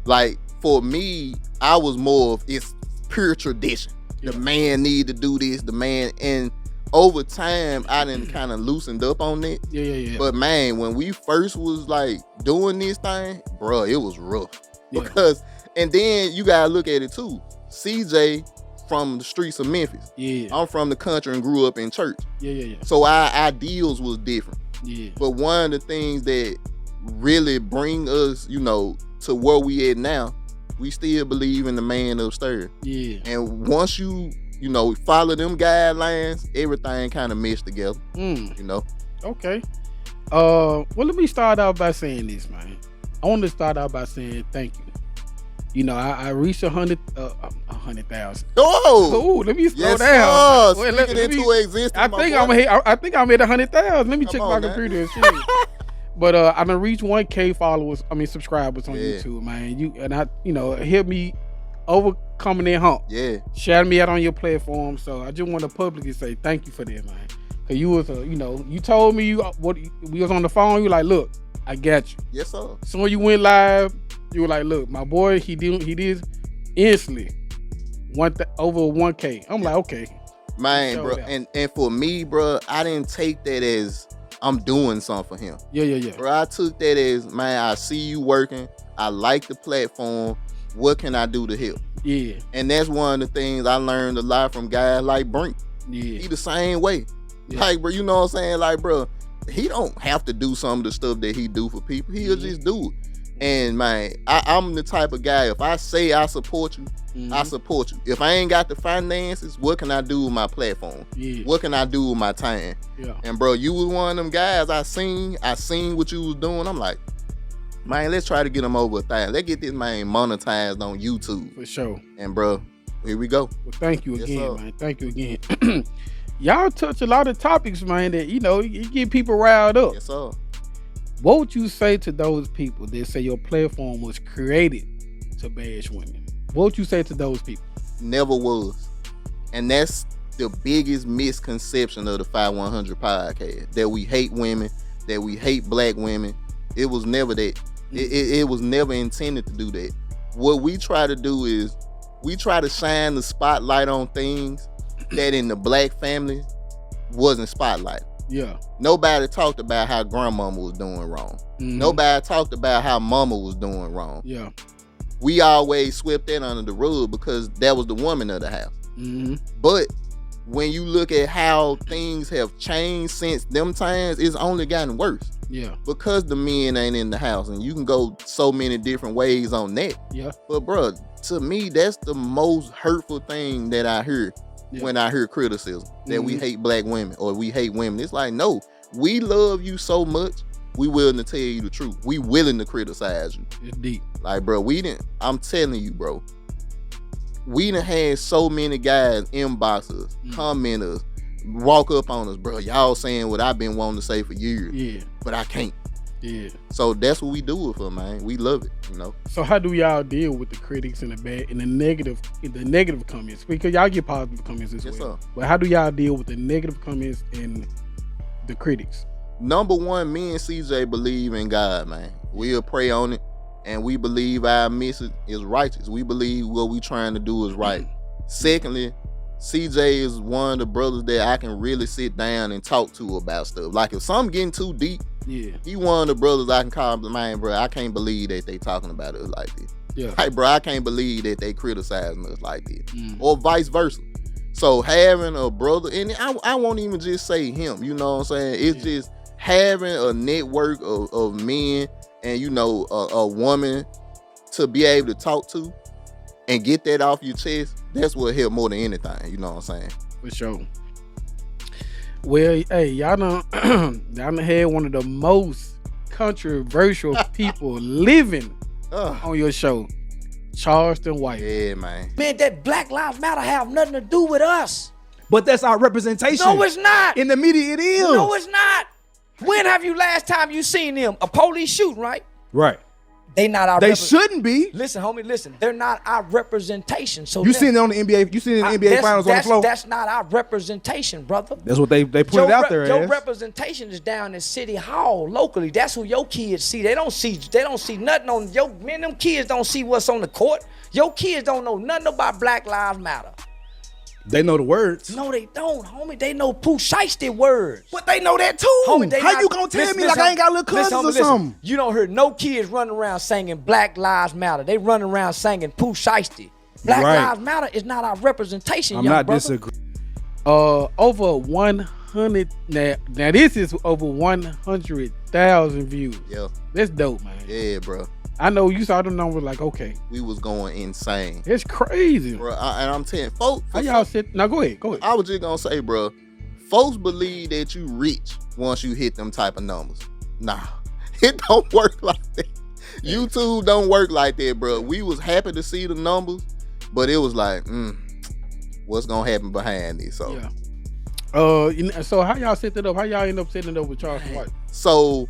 Like, for me, I was more of, it's pure tradition. The man need to do this, the man, and over time, I done kind of loosened up on it. Yeah. But man, when we first was like doing this thing, bro, it was rough. Because, and then you gotta look at it too. CJ from the streets of Memphis. Yeah. I'm from the country and grew up in church. Yeah. So our ideals was different. Yeah. But one of the things that really bring us, you know, to where we at now, we still believe in the man upstairs. Yeah. And once you know, follow them guidelines, everything kind of meshed together. You know? Okay. Well, let me start out by saying this, man. I want to start out by saying thank you. You know, I reached 100,000. Oh, let me slow down. Wait, let me into existence. I think I'm at 100,000. Let me check my computer and shit. But I done reached 1K subscribers on YouTube, man. Help me overcoming that hump. Yeah. Shout me out on your platform. So I just want to publicly say thank you for that, man. Cause you was you told me we was on the phone. You were like, look, I got you. Yes, sir. So when you went live, you were like, look, my boy, he did instantly over 1K. I'm like, okay. Man, bro. And for me, bro, I didn't take that as I'm doing something for him. Yeah. Bro, I took that as, man, I see you working. I like the platform. What can I do to help? Yeah. And that's one of the things I learned a lot from guys like Brink. Yeah. He the same way. Yeah. Like, bro, you know what I'm saying? Like, bro, he don't have to do some of the stuff that he do for people. He'll just do it. And man, I'm the type of guy, if I say I support you, I support you. If I ain't got the finances, what can I do with my platform? Yeah. What can I do with my time? Yeah. And bro, you was one of them guys I seen what you was doing. I'm like, man, let's try to get him over 1,000. Let's get this man monetized on YouTube. For sure. And bro, here we go. Well, thank you again, man. Thank you again. Y'all touch a lot of topics, man, that, you get people riled up. Yes, sir. What would you say to those people that say your platform was created to bash women? What would you say to those people? Never was. And that's the biggest misconception of the fye100 podcast, that we hate women, that we hate black women. It was never that. It was never intended to do that. What we try to do is we try to shine the spotlight on things that in the black family wasn't spotlighted. Yeah. Nobody talked about how grandmama was doing wrong. Nobody talked about how mama was doing wrong. Yeah. We always swept that under the rug because that was the woman of the house. But when you look at how things have changed since them times, it's only gotten worse. Yeah. Because the men ain't in the house, and you can go so many different ways on that. Yeah. But bro, to me, that's the most hurtful thing that I hear. Yeah. When I hear criticism that we hate black women or we hate women. It's like, no, we love you so much, we willing to tell you the truth. We willing to criticize you. It's deep. Like, bro, I'm telling you, bro, we done had so many guys inbox us, comment us, walk up on us, bro. Y'all saying what I've been wanting to say for years. Yeah. But I can't. Yeah. So that's what we do it for, man. We love it, So how do y'all deal with the critics and the negative comments? Because y'all get positive comments as well. Sir. But how do y'all deal with the negative comments and the critics? Number one, me and CJ believe in God, man. We'll pray on it, and we believe our message is righteous. We believe what we trying to do is right. Secondly, CJ is one of the brothers that I can really sit down and talk to about stuff. Like if something getting too deep, he one of the brothers I can call him, man, bro, I can't believe that they talking about us like this. Yeah. Like, bro, I can't believe that they criticizing us like this. Or vice versa. So having a brother, and I won't even just say him, you know what I'm saying? It's just having a network of men and, a woman to be able to talk to and get that off your chest, that's what helped more than anything. You know what I'm saying? For sure. Well, hey, y'all done had one of the most controversial people living on your show, Charleston White. Yeah, man. Man, that Black Lives Matter have nothing to do with us. But that's our representation. No, it's not. In the media, it is. No, it's not. When have you last time you seen them? A police shooting, right? Right. They not our. They shouldn't be. Listen, homie, listen. They're not our representation. So you seen it on the NBA. You seen it in the NBA finals on the floor. That's not our representation, brother. That's what they put it out there. Your representation is down in City Hall locally. That's who your kids see. They don't see nothing on your men. Them kids don't see what's on the court. Your kids don't know nothing about Black Lives Matter. They know the words. No, they don't, homie. They know Pooh Shiesty words. But they know that too. Homie, how you gonna tell me like I ain't got little cousins or something? You don't hear no kids running around singing Black Lives Matter. They running around singing Pooh Shiesty. Black Lives Matter is not our representation, I'm young not brother. disagreeing. Over 100 now this is over 100,000 views. Yeah. That's dope, man. Yeah, bro. I know you saw them numbers like, okay. We was going insane. It's crazy. Bro, and I'm telling folks. How y'all sit? Now go ahead. I was just gonna say, bro, folks believe that you rich once you hit them type of numbers. Nah, it don't work like that. YouTube don't work like that, bro. We was happy to see the numbers, but it was like, what's gonna happen behind this? So yeah. So how y'all set it up? How y'all end up setting it up with Charleston White? So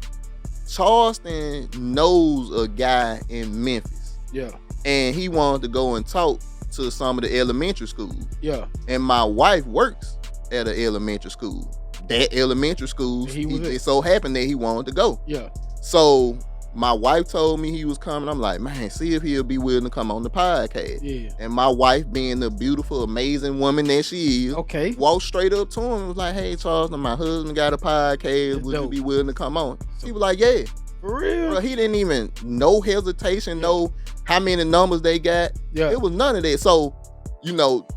Charleston knows a guy in Memphis. Yeah. And he wanted to go and talk to some of the elementary schools. Yeah. And my wife works at an elementary school. That elementary school, it so happened that he wanted to go. Yeah. So my wife told me he was coming. I'm like, man, see if he'll be willing to come on the podcast. Yeah. And my wife, being the beautiful, amazing woman that she is, okay, walked straight up to him and was like, hey, Charleston, my husband got a podcast. Would you be willing to come on? He was like, yeah. For real? Bro, he didn't even, no hesitation, know how many numbers they got. Yeah. It was none of that. So, you know,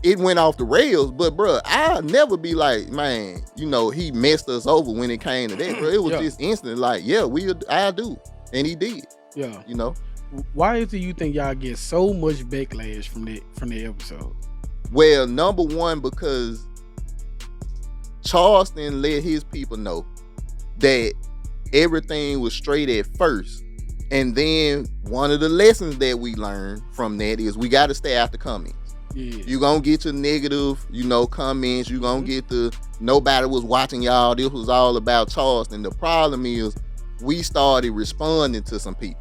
it went off the rails, but bro, I'll never be like, man, you know, he messed us over when it came to that, bro. It was just instant, like, yeah, I do. And he did. Yeah. You know? Why is it you think y'all get so much backlash from the episode? Well, number one, because Charleston let his people know that everything was straight at first. And then one of the lessons that we learned from that is we got to stay out the comments. Yeah. You gonna get your negative, comments. You gonna get the nobody was watching y'all. This was all about Charleston. The problem is we started responding to some people.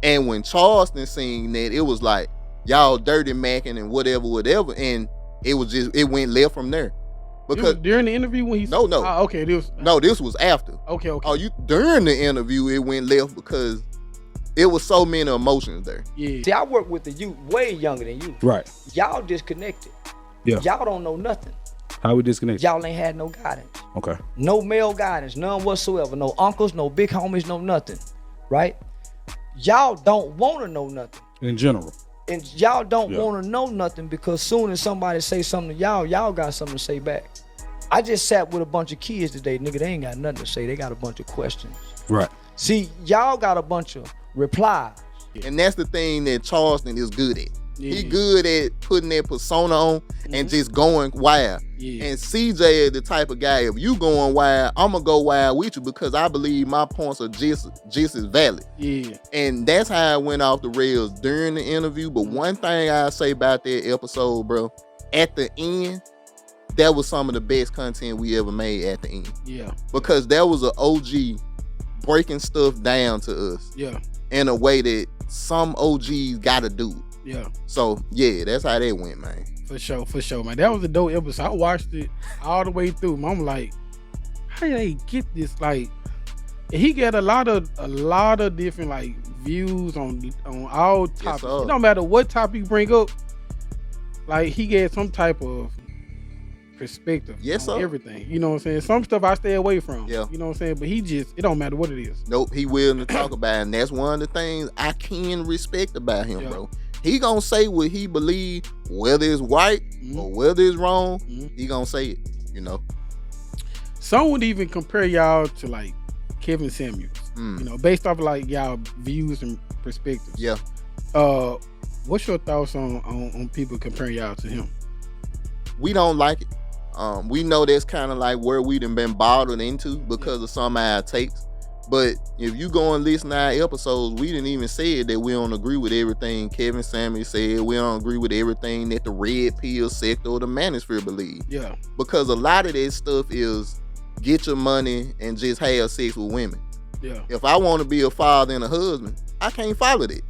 And when Charleston seen that, it was like y'all dirty macking and whatever. And it went left from there. Because during the interview when he no. Okay, this was after. Okay. Oh, during the interview it went left because it was so many emotions there. Yeah. See, I work with the youth way younger than you. Right. Y'all disconnected. Yeah. Y'all don't know nothing. How we disconnected? Y'all ain't had no guidance. Okay. No male guidance, none whatsoever. No uncles, no big homies, no nothing. Right? Y'all don't want to know nothing. In general. And y'all don't want to know nothing because soon as somebody say something to y'all got something to say back. I just sat with a bunch of kids today. Nigga, they ain't got nothing to say. They got a bunch of questions. Right. See, y'all got a bunch of replies. And that's the thing that Charleston is good at. Yeah. He good at putting that persona on and just going wild. Yeah. And CJ is the type of guy, if you going wild, I'm going to go wild with you because I believe my points are just as valid. Yeah. And that's how it went off the rails during the interview. But one thing I say about that episode, bro, at the end, that was some of the best content we ever made at the end. Yeah. Because that was an OG breaking stuff down to us. Yeah. In a way that some OGs gotta do it. Yeah. So yeah, that's how that went, man. For sure, man. That was a dope episode. I watched it all the way through. I'm like, how did they get this? Like, he got a lot of different like views on all topics. It don't matter what topic you bring up. Like, he get some type of perspective on everything. You know what I'm saying? Some stuff I stay away from. Yeah. You know what I'm saying? But it don't matter what it is. Nope, he willing to talk about it. And that's one of the things I can respect about him, bro. He gonna say what he believe, whether it's right or whether it's wrong, he gonna say it, you know. Some would even compare y'all to like Kevin Samuels. You know, based off like y'all views and perspectives. Yeah. What's your thoughts on people comparing y'all to him? We don't like it. We know that's kind of like where we done been bottled into because of some of our takes. But if you go and listen to our episodes, we didn't even say that we don't agree with everything Kevin Samuel said. We don't agree with everything that the red pill sector or the manosphere believe. Yeah. Because a lot of that stuff is get your money and just have sex with women. Yeah. If I want to be a father and a husband, I can't follow that.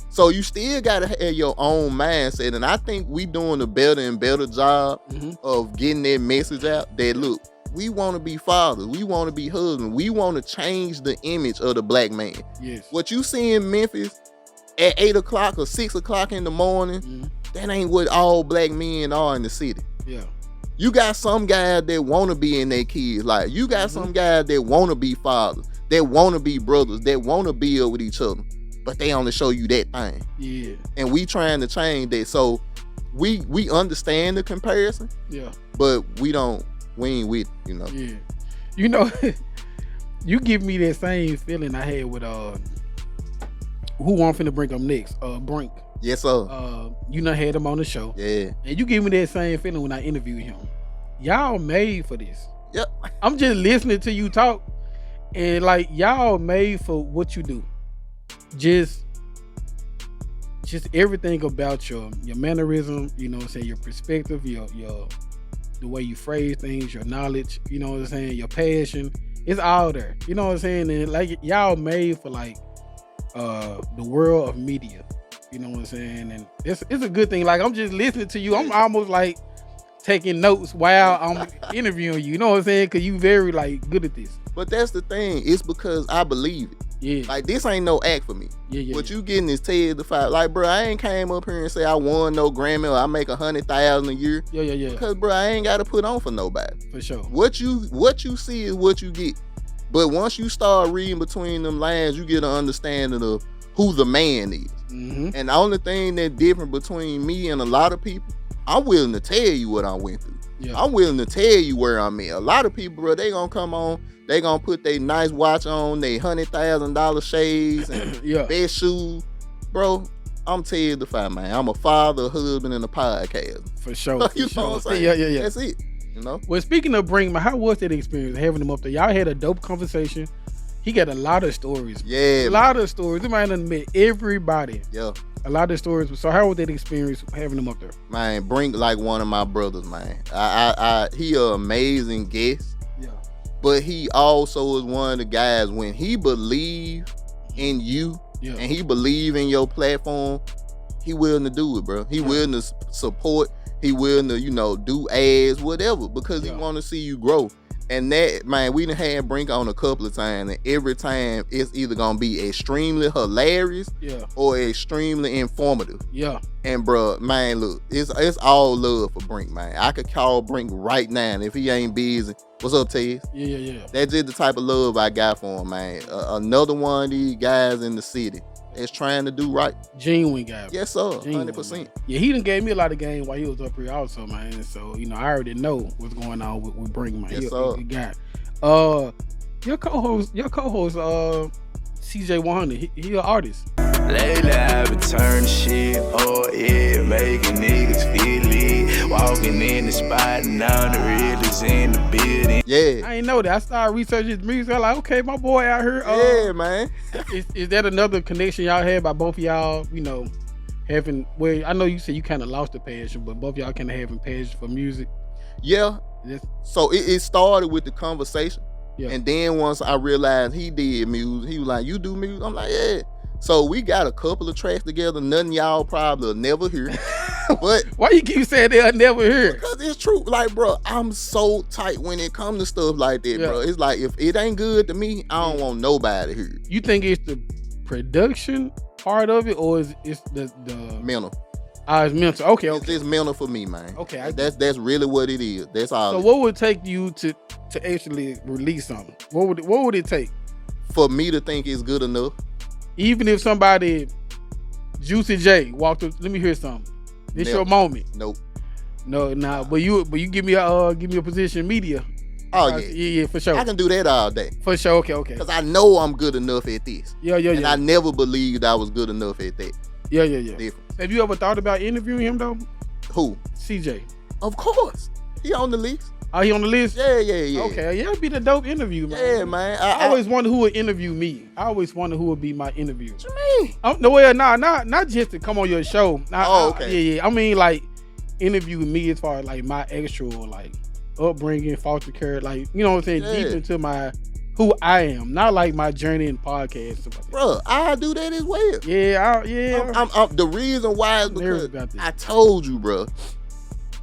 So you still gotta have your own mindset, and I think we doing a better and better job of getting that message out that look, we want to be fathers, we want to be husbands, we want to change the image of the black man. Yes. What you see in Memphis at 8 o'clock or 6 o'clock in the morning, that ain't what all black men are in the city. Yeah. You got some guys that want to be in their kids' life. You got some guys that want to be fathers, that want to be brothers, that want to build with each other. But they only show you that thing. Yeah. And we trying to change that. So we understand the comparison. Yeah. But we ain't with, you know. Yeah. You know, you give me that same feeling I had with who I'm finna bring up next? Brink. Yes, sir. You done had him on the show. Yeah. And you give me that same feeling when I interviewed him. Y'all made for this. Yep. I'm just listening to you talk, and like y'all made for what you do. Just everything about your mannerism, you know what I'm saying, your perspective, your the way you phrase things, your knowledge, you know what I'm saying, your passion, it's all there. You know what I'm saying? And like y'all made for like the world of media. You know what I'm saying? And it's a good thing. Like I'm just listening to you. I'm almost like taking notes while I'm interviewing you. You know what I'm saying? Cause you very like good at this. But that's the thing. It's because I believe it. Yeah. Like this ain't no act for me. Yeah. What you getting is Tez the fight. Like, bro, I ain't came up here and say I won no Grammy or I make 100,000 a year. Yeah. Because, bro, I ain't got to put on for nobody. For sure. What you see is what you get. But once you start reading between them lines, you get an understanding of who the man is. Mm-hmm. And the only thing that's different between me and a lot of people, I'm willing to tell you what I went through. Yeah. I'm willing to tell you where I'm at. A lot of people, bro, they gonna come on, they gonna put their nice watch on, they $100,000 shades and best shoes. Bro, I'm Tez the Five, man. I'm a father, a husband, and a podcast. For sure. You know what I'm saying? Yeah. That's it. You know? Well, speaking of Brinkman, how was that experience having him up there? Y'all had a dope conversation. He got a lot of stories. Yeah. A lot of stories. He might have met everybody. Yeah. A lot of stories. So how was that experience having him up there? Man, Brink like one of my brothers, man. He an amazing guest. Yeah. But he also is one of the guys when he believe in you and he believe in your platform, he willing to do it, bro. He willing to support. He willing to, do ads, whatever, because he want to see you grow. And that, man, we done had Brink on a couple of times, and every time it's either gonna be extremely hilarious or extremely informative. Yeah. And bro, man, look, it's all love for Brink, man. I could call Brink right now, and if he ain't busy, what's up, Tez? Yeah. That's just the type of love I got for him, man. Another one of these guys in the city that's trying to do right. Genuine guy. Yes, sir. Genuine, 100%. Man. Yeah, he done gave me a lot of game while he was up here also, man. So, I already know what's going on with Brink, man. Yes, He sir. a good guy. Your co-host, CJ100, he an artist. Lately I've been turning shit up, making niggas feel it. Walking in the spot and now the real is in the building. Yeah. I ain't know that. I started researching his music. I'm like, okay, my boy out here. Yeah, man. Is that another connection y'all had by both of y'all, having, well, I know you said you kind of lost the passion, but both of y'all kind of having passion for music? Yeah. So it started with the conversation. Yeah. And then once I realized he did music, he was like, you do music? I'm like, yeah. So we got a couple of tracks together, nothing y'all probably will never hear. But why you keep saying they'll never hear? Because it's true. Like, bro, I'm so tight when it comes to stuff like that, bro. It's like, if it ain't good to me, I don't want nobody to hear it. You think it's the production part of it, or is it's the mental? It's mental. Okay. It's mental for me, man. Okay. That's really what it is. That's all. So what would it take you to actually release something? What would it take? For me to think it's good enough. Even if somebody, Juicy J, walked up, let me hear something. This your moment. Nope. No, nah. But you give me a position in media. Oh, Yeah, yeah. for sure. I can do that all day. For sure, okay. Because I know I'm good enough at this. Yeah. And I never believed I was good enough at that. Yeah. Different. Have you ever thought about interviewing him though? Who? CJ. Of course. He on the list. Oh, he on the list? Yeah. Okay, yeah, it'd be the dope interview, man. Yeah, man. I always wonder who would interview me. I always wonder who would be my interview. What you mean? No, well, not just to come on your show. Okay. Yeah. I mean, like, interview me as far as, like, my actual, like, upbringing, foster care, like, you know what I'm saying? Yeah. Deep into my, who I am. Not, like, my journey in podcast. Stuff like that. Bro, I do that as well. Yeah. I'm the reason why is because I told you, bro,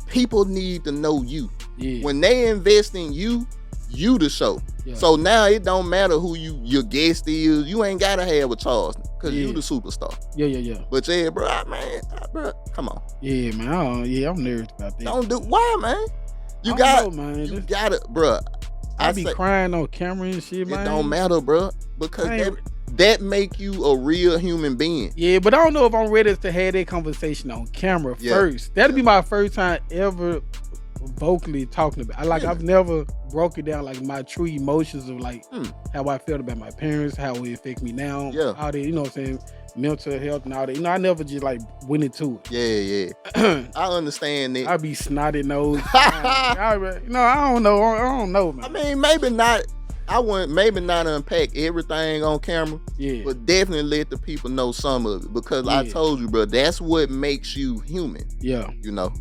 people need to know you. Yeah. When they invest in you, you the show. Yeah. So now it don't matter who your guest is. You ain't gotta have a Charleston because you the superstar. Yeah. But yeah, bro, come on. Yeah, man. I'm nervous about that. Don't do why, man. You gotta, bro. I be crying on camera and shit, man. It don't matter, bro, because that make you a real human being. Yeah, but I don't know if I'm ready to have that conversation on camera first. That'll be my first time ever vocally talking about. I've never broke it down like my true emotions of like how I felt about my parents, how it affects me now. Yeah. How they, you know what I'm saying, mental health and all that. You know, I never just like went into it. Yeah. I understand that. I be snotty nose. I don't know, man. I mean, maybe not. I wouldn't maybe not unpack everything on camera. Yeah. But definitely let the people know some of it because I told you, bro, that's what makes you human. Yeah. You know.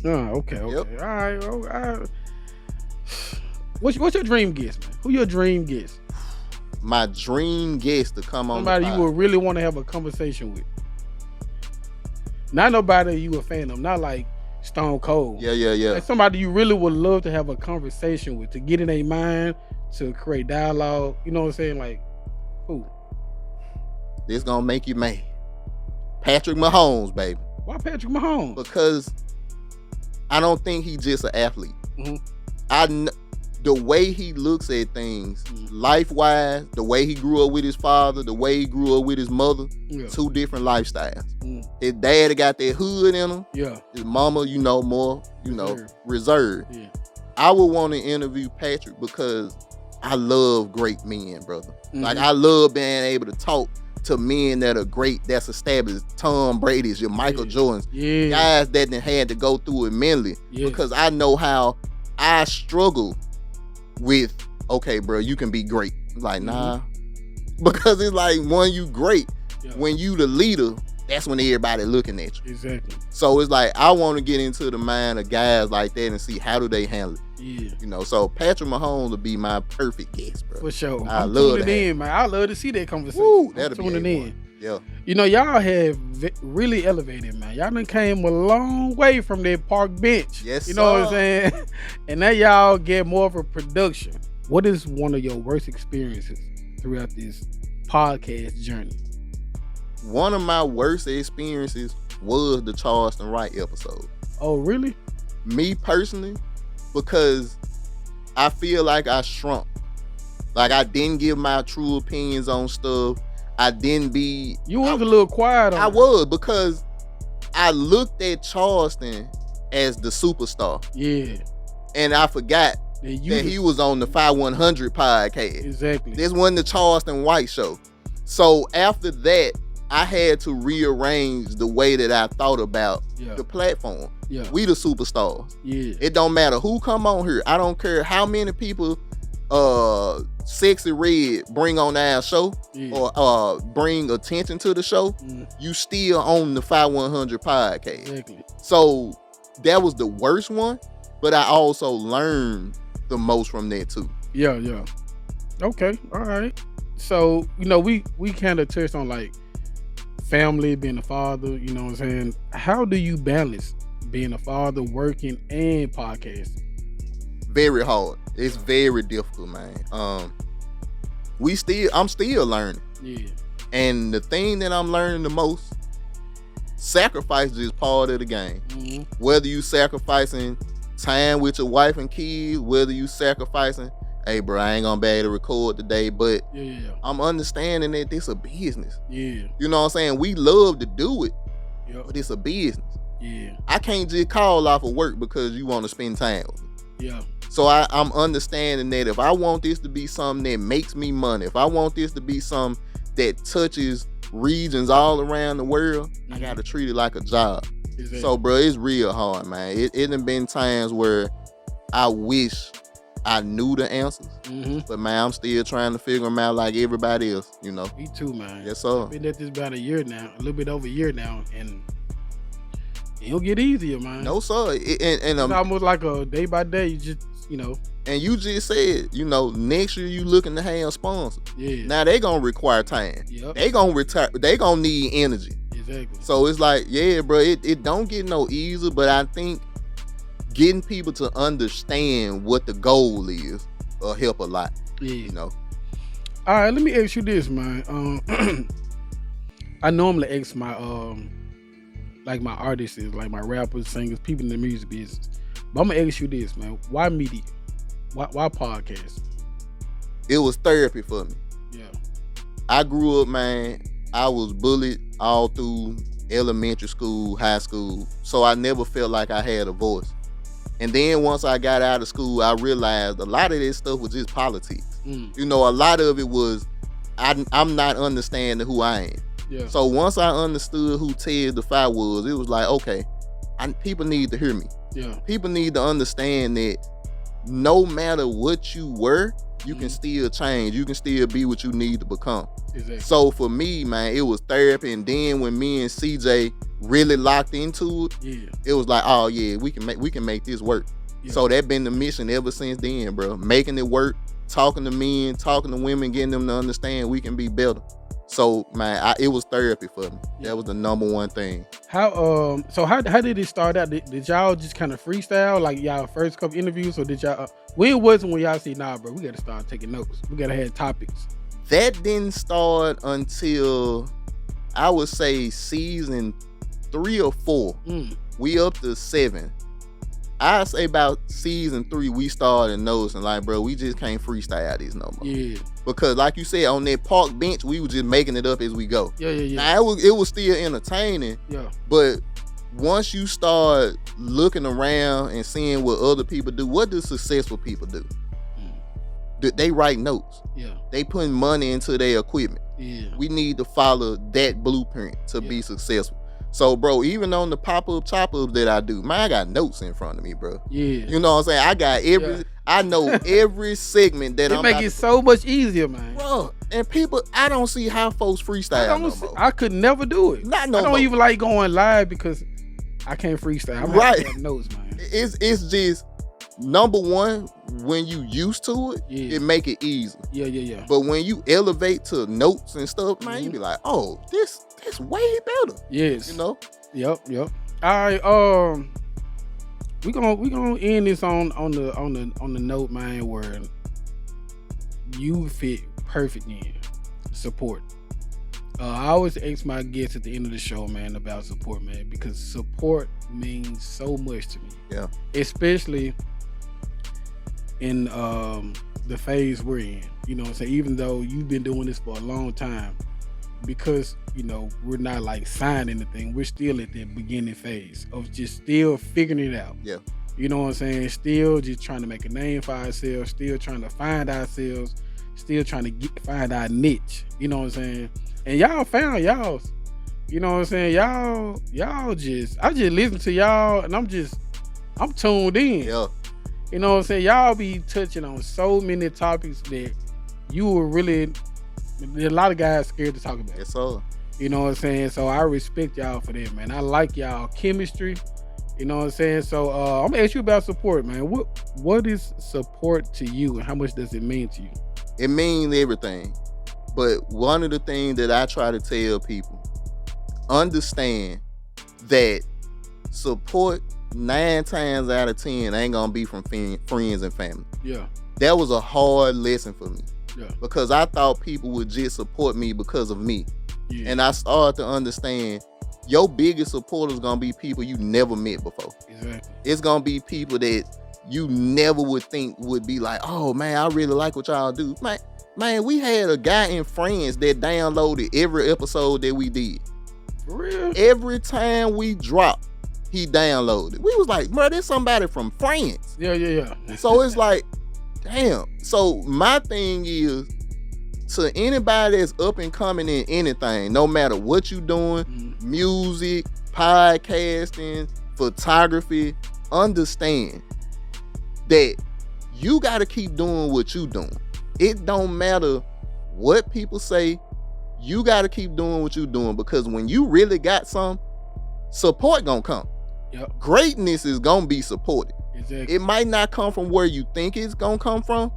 Oh, okay. Yep. All right. What's your dream guest, man? Who your dream guest? My dream guest to come on. Somebody you would really want to have a conversation with. Not nobody you a fan of. Not like Stone Cold. Yeah. Like somebody you really would love to have a conversation with, to get in their mind, to create dialogue. You know what I'm saying? Like, who? This gonna make you mad. Patrick Mahomes, baby. Why Patrick Mahomes? Because I don't think he's just an athlete. Mm-hmm. The way he looks at things, life-wise, the way he grew up with his father, the way he grew up with his mother, two different lifestyles. His dad got that hood in him. Yeah. His mama, more, reserved. Yeah. I would want to interview Patrick because I love great men, brother. Like, I love being able to talk to men that are great, that's established. Tom Brady's, your Michael Jordans, guys that done had to go through it mentally. Because I know how I struggle with, okay, bro, you can be great. Like, nah. Because it's like, when you great, when you the leader, that's when everybody looking at you. Exactly. So it's like, I want to get into the mind of guys like that and see how do they handle it. Yeah. So Patrick Mahomes would be my perfect guest, bro. For sure. I'm love tuning in, man. I love to see that conversation. Woo, that'll be tuning in. Yeah. Y'all have really elevated, man. Y'all done came a long way from that park bench. Yes, You know what I'm saying? And now y'all get more of a production. What is one of your worst experiences throughout this podcast journey? One of my worst experiences was the Charleston White episode. Oh, really? Me personally, because I feel like I shrunk. Like, I didn't give my true opinions on stuff. I didn't be... You was a little quiet on I it. was, because I looked at Charleston as the superstar. Yeah. And I forgot that he was on the fye100 podcast. Exactly. This wasn't the Charleston White show. So after that, I had to rearrange the way that I thought about the platform. Yeah. We the superstars. Yeah. It don't matter who come on here. I don't care how many people Sexy Red bring on our show or bring attention to the show. You still on the fye100 podcast. Exactly. So that was the worst one, but I also learned the most from that too. Yeah. Okay. All right. So, we kind of touched on like family, being a father, you know what I'm saying? How do you balance being a father, working, and podcasting? Very hard. It's very difficult, man. I'm still learning. Yeah. And the thing that I'm learning the most, sacrifice is part of the game. Mm-hmm. Whether you sacrificing time with your wife and kids, whether you sacrificing, hey bro, I ain't gonna be able to record today, but I'm understanding that this a business. Yeah. You know what I'm saying? We love to do it, but it's a business. Yeah. I can't just call off of work because you want to spend time with me. Yeah. So I'm understanding that if I want this to be something that makes me money, if I want this to be something that touches regions all around the world, I gotta treat it like a job. Exactly. So, bro, it's real hard, man. It done been times where I wish I knew the answers, but man, I'm still trying to figure them out like everybody else, you know. Me too, man. Yes, sir. I've been at this about a year now, a little bit over a year now, and it'll get easier, man. No, sir. It's almost like a day by day. You just, you know. And you just said, you know, next year you looking to have sponsors. Yeah. Now they gonna require time. Yep. They gonna retire. They gonna need energy. Exactly. So it's like, yeah, bro. It don't get no easier, but I think getting people to understand what the goal is will help a lot. Yeah. You know. All right, let me ask you this, man. I normally ask my like my artists, like my rappers, singers, people in the music business. But I'm gonna ask you this, man. Why media? Why podcast? It was therapy for me. Yeah. I grew up, man. I was bullied all through elementary school, high school. So I never felt like I had a voice. And then once I got out of school, I realized a lot of this stuff was just politics. You know, a lot of it was I'm not understanding who I am. Yeah. So once I understood who Tez the Fye was, it was like, okay, people need to hear me. Yeah. People need to understand that no matter what you were, you can still change. You can still be what you need to become. Exactly. So for me, man, it was therapy. And then when me and CJ really locked into it, it was like, oh yeah, we can make this work. Yeah. So that been the mission ever since then, bro. Making it work, talking to men, talking to women, getting them to understand we can be better. So man, it was therapy for me. That was the number one thing. How did it start out? Did y'all just kind of freestyle like y'all first couple interviews, or did y'all? When y'all say, nah, bro, we got to start taking notes. We got to have topics. That didn't start until I would say season 3 or 4. We up to 7. I say about season 3 we started noticing like, bro, we just can't freestyle these no more. Yeah. Because like you said, on that park bench, we were just making it up as we go. Yeah. Now it was still entertaining. Yeah. But once you start looking around and seeing what other people do, what do successful people do? They write notes. Yeah. They putting money into their equipment. Yeah. We need to follow that blueprint to be successful. So, bro, even on the pop-up, chop-ups that I do, man, I got notes in front of me, bro. Yeah. You know what I'm saying? I got I know every segment that I'm make it so much easier, man. Bro, and people, I don't see how folks freestyle no more. I could never do it. Not no more. I don't even like going live because I can't freestyle. I'm right. have notes, man. It's just, number one, when you used to it, it make it easy. Yeah. But when you elevate to notes and stuff, man, you be like, oh, this way better. Yes. You know? Yep. All right. We gonna end this on the note, man, where you fit perfect in support. I always ask my guests at the end of the show, man, about support, man, because support means so much to me. Yeah. Especially in the phase we're in. You know what I'm saying? Even though you've been doing this for a long time, because, you know, we're not like signed anything, we're still at the beginning phase of just still figuring it out. Yeah. You know what I'm saying? Still just trying to make a name for ourselves, still trying to find ourselves, still trying to find our niche. You know what I'm saying? And y'all found y'all's. You know what I'm saying? Y'all just, I just listen to y'all and I'm tuned in. Yeah. You know what I'm saying? Y'all be touching on so many topics that you were really, a lot of guys scared to talk about. Yes, sir. You know what I'm saying? So I respect y'all for that, man. I like y'all chemistry. You know what I'm saying? So I'm gonna ask you about support, man. What is support to you and how much does it mean to you? It means everything. But one of the things that I try to tell people, understand that support 9 times out of 10 ain't gonna be from friends and family. Yeah. That was a hard lesson for me. Yeah. Because I thought people would just support me because of me. Yeah. And I started to understand your biggest supporters gonna be people you never met before. Exactly. It's gonna be people that you never would think would be like, oh man, I really like what y'all do. Man, we had a guy in France that downloaded every episode that we did. For real? Every time we drop, he downloaded. We was like, bro, there's somebody from France. Yeah. So it's like, damn. So my thing is, to anybody that's up and coming in anything, no matter what you doing, music, podcasting, photography, understand that you got to keep doing what you doing. It don't matter what people say. You got to keep doing what you doing, because when you really got some, support gonna come. Yep. Greatness is gonna be supported. Exactly. It might not come from where you think it's gonna come from,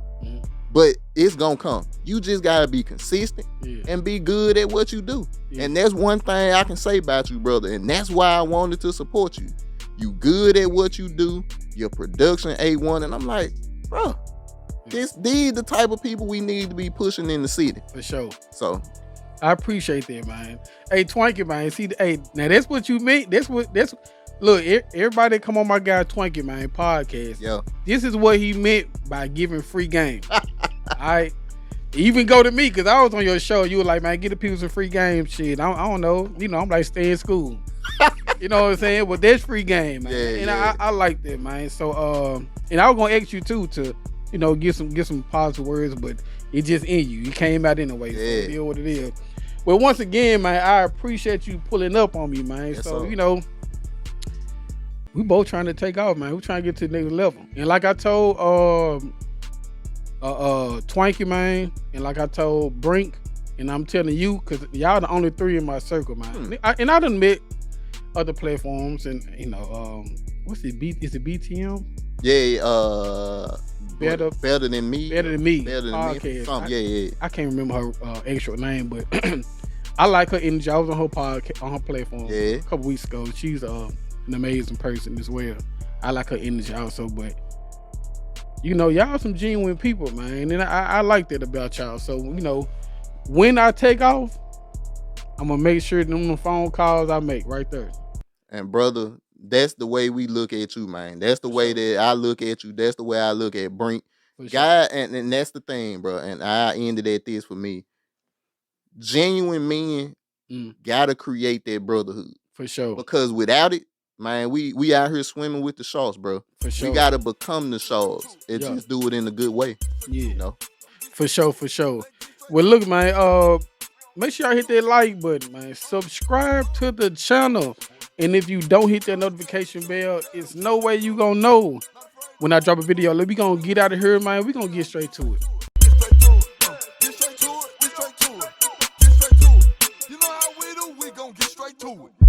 but it's gonna come. You just gotta be consistent and be good at what you do. And that's one thing I can say about you, brother. And that's why I wanted to support you. You good at what you do. Your production A1. And I'm like, bro, these the type of people we need to be pushing in the city. For sure. So I appreciate that, man. Hey, Twinkie, man. See, hey, now that's what you mean. Look, everybody that come on my guy Twinkie, man, podcast. Yeah. This is what he meant by giving free game. All right. Even go to me, because I was on your show. You were like, man, get the people some free game shit. I don't know. You know, I'm like, stay in school. You know what I'm saying? Well, that's free game, man. And I like that, man. So, and I was going to ask you, too, to, you know, get some positive words, but it just in you. You came out anyway. So it is what it is. Well, once again, man, I appreciate you pulling up on me, man. Yes, so, sir. you know, we both trying to take off, man. We trying to get to the next level. And like I told Twinkie, man, and like I told Brink, and I'm telling you, because y'all the only three in my circle, man. And I done met other platforms, and, you know, what's it? Is it BTM? Yeah, better than me. Better than me. Podcast. I can't remember her actual name, but I like her energy. I was on her podcast, on her platform a couple weeks ago. She's an amazing person as well. I like her energy also, but you know, y'all some genuine people, man, and I like that about y'all. So, you know, when I take off, I'm gonna make sure them phone calls I make right there. And brother, that's the way we look at you, man. That's the way that I look at you. That's the way I look at Brink. God, and that's the thing, bro. And I ended at this for me. Genuine men gotta create that brotherhood. For sure. Because without it, man, we out here swimming with the sharks, bro. For sure. We gotta become the sharks and just do it in a good way. Yeah. You know? For sure. Well, look, man, make sure y'all hit that like button, man. Subscribe to the channel. And if you don't hit that notification bell, it's no way you gonna know when I drop a video. Look, we gonna get out of here, man. We gonna get straight to it. You know how we do, we gon' get straight to it.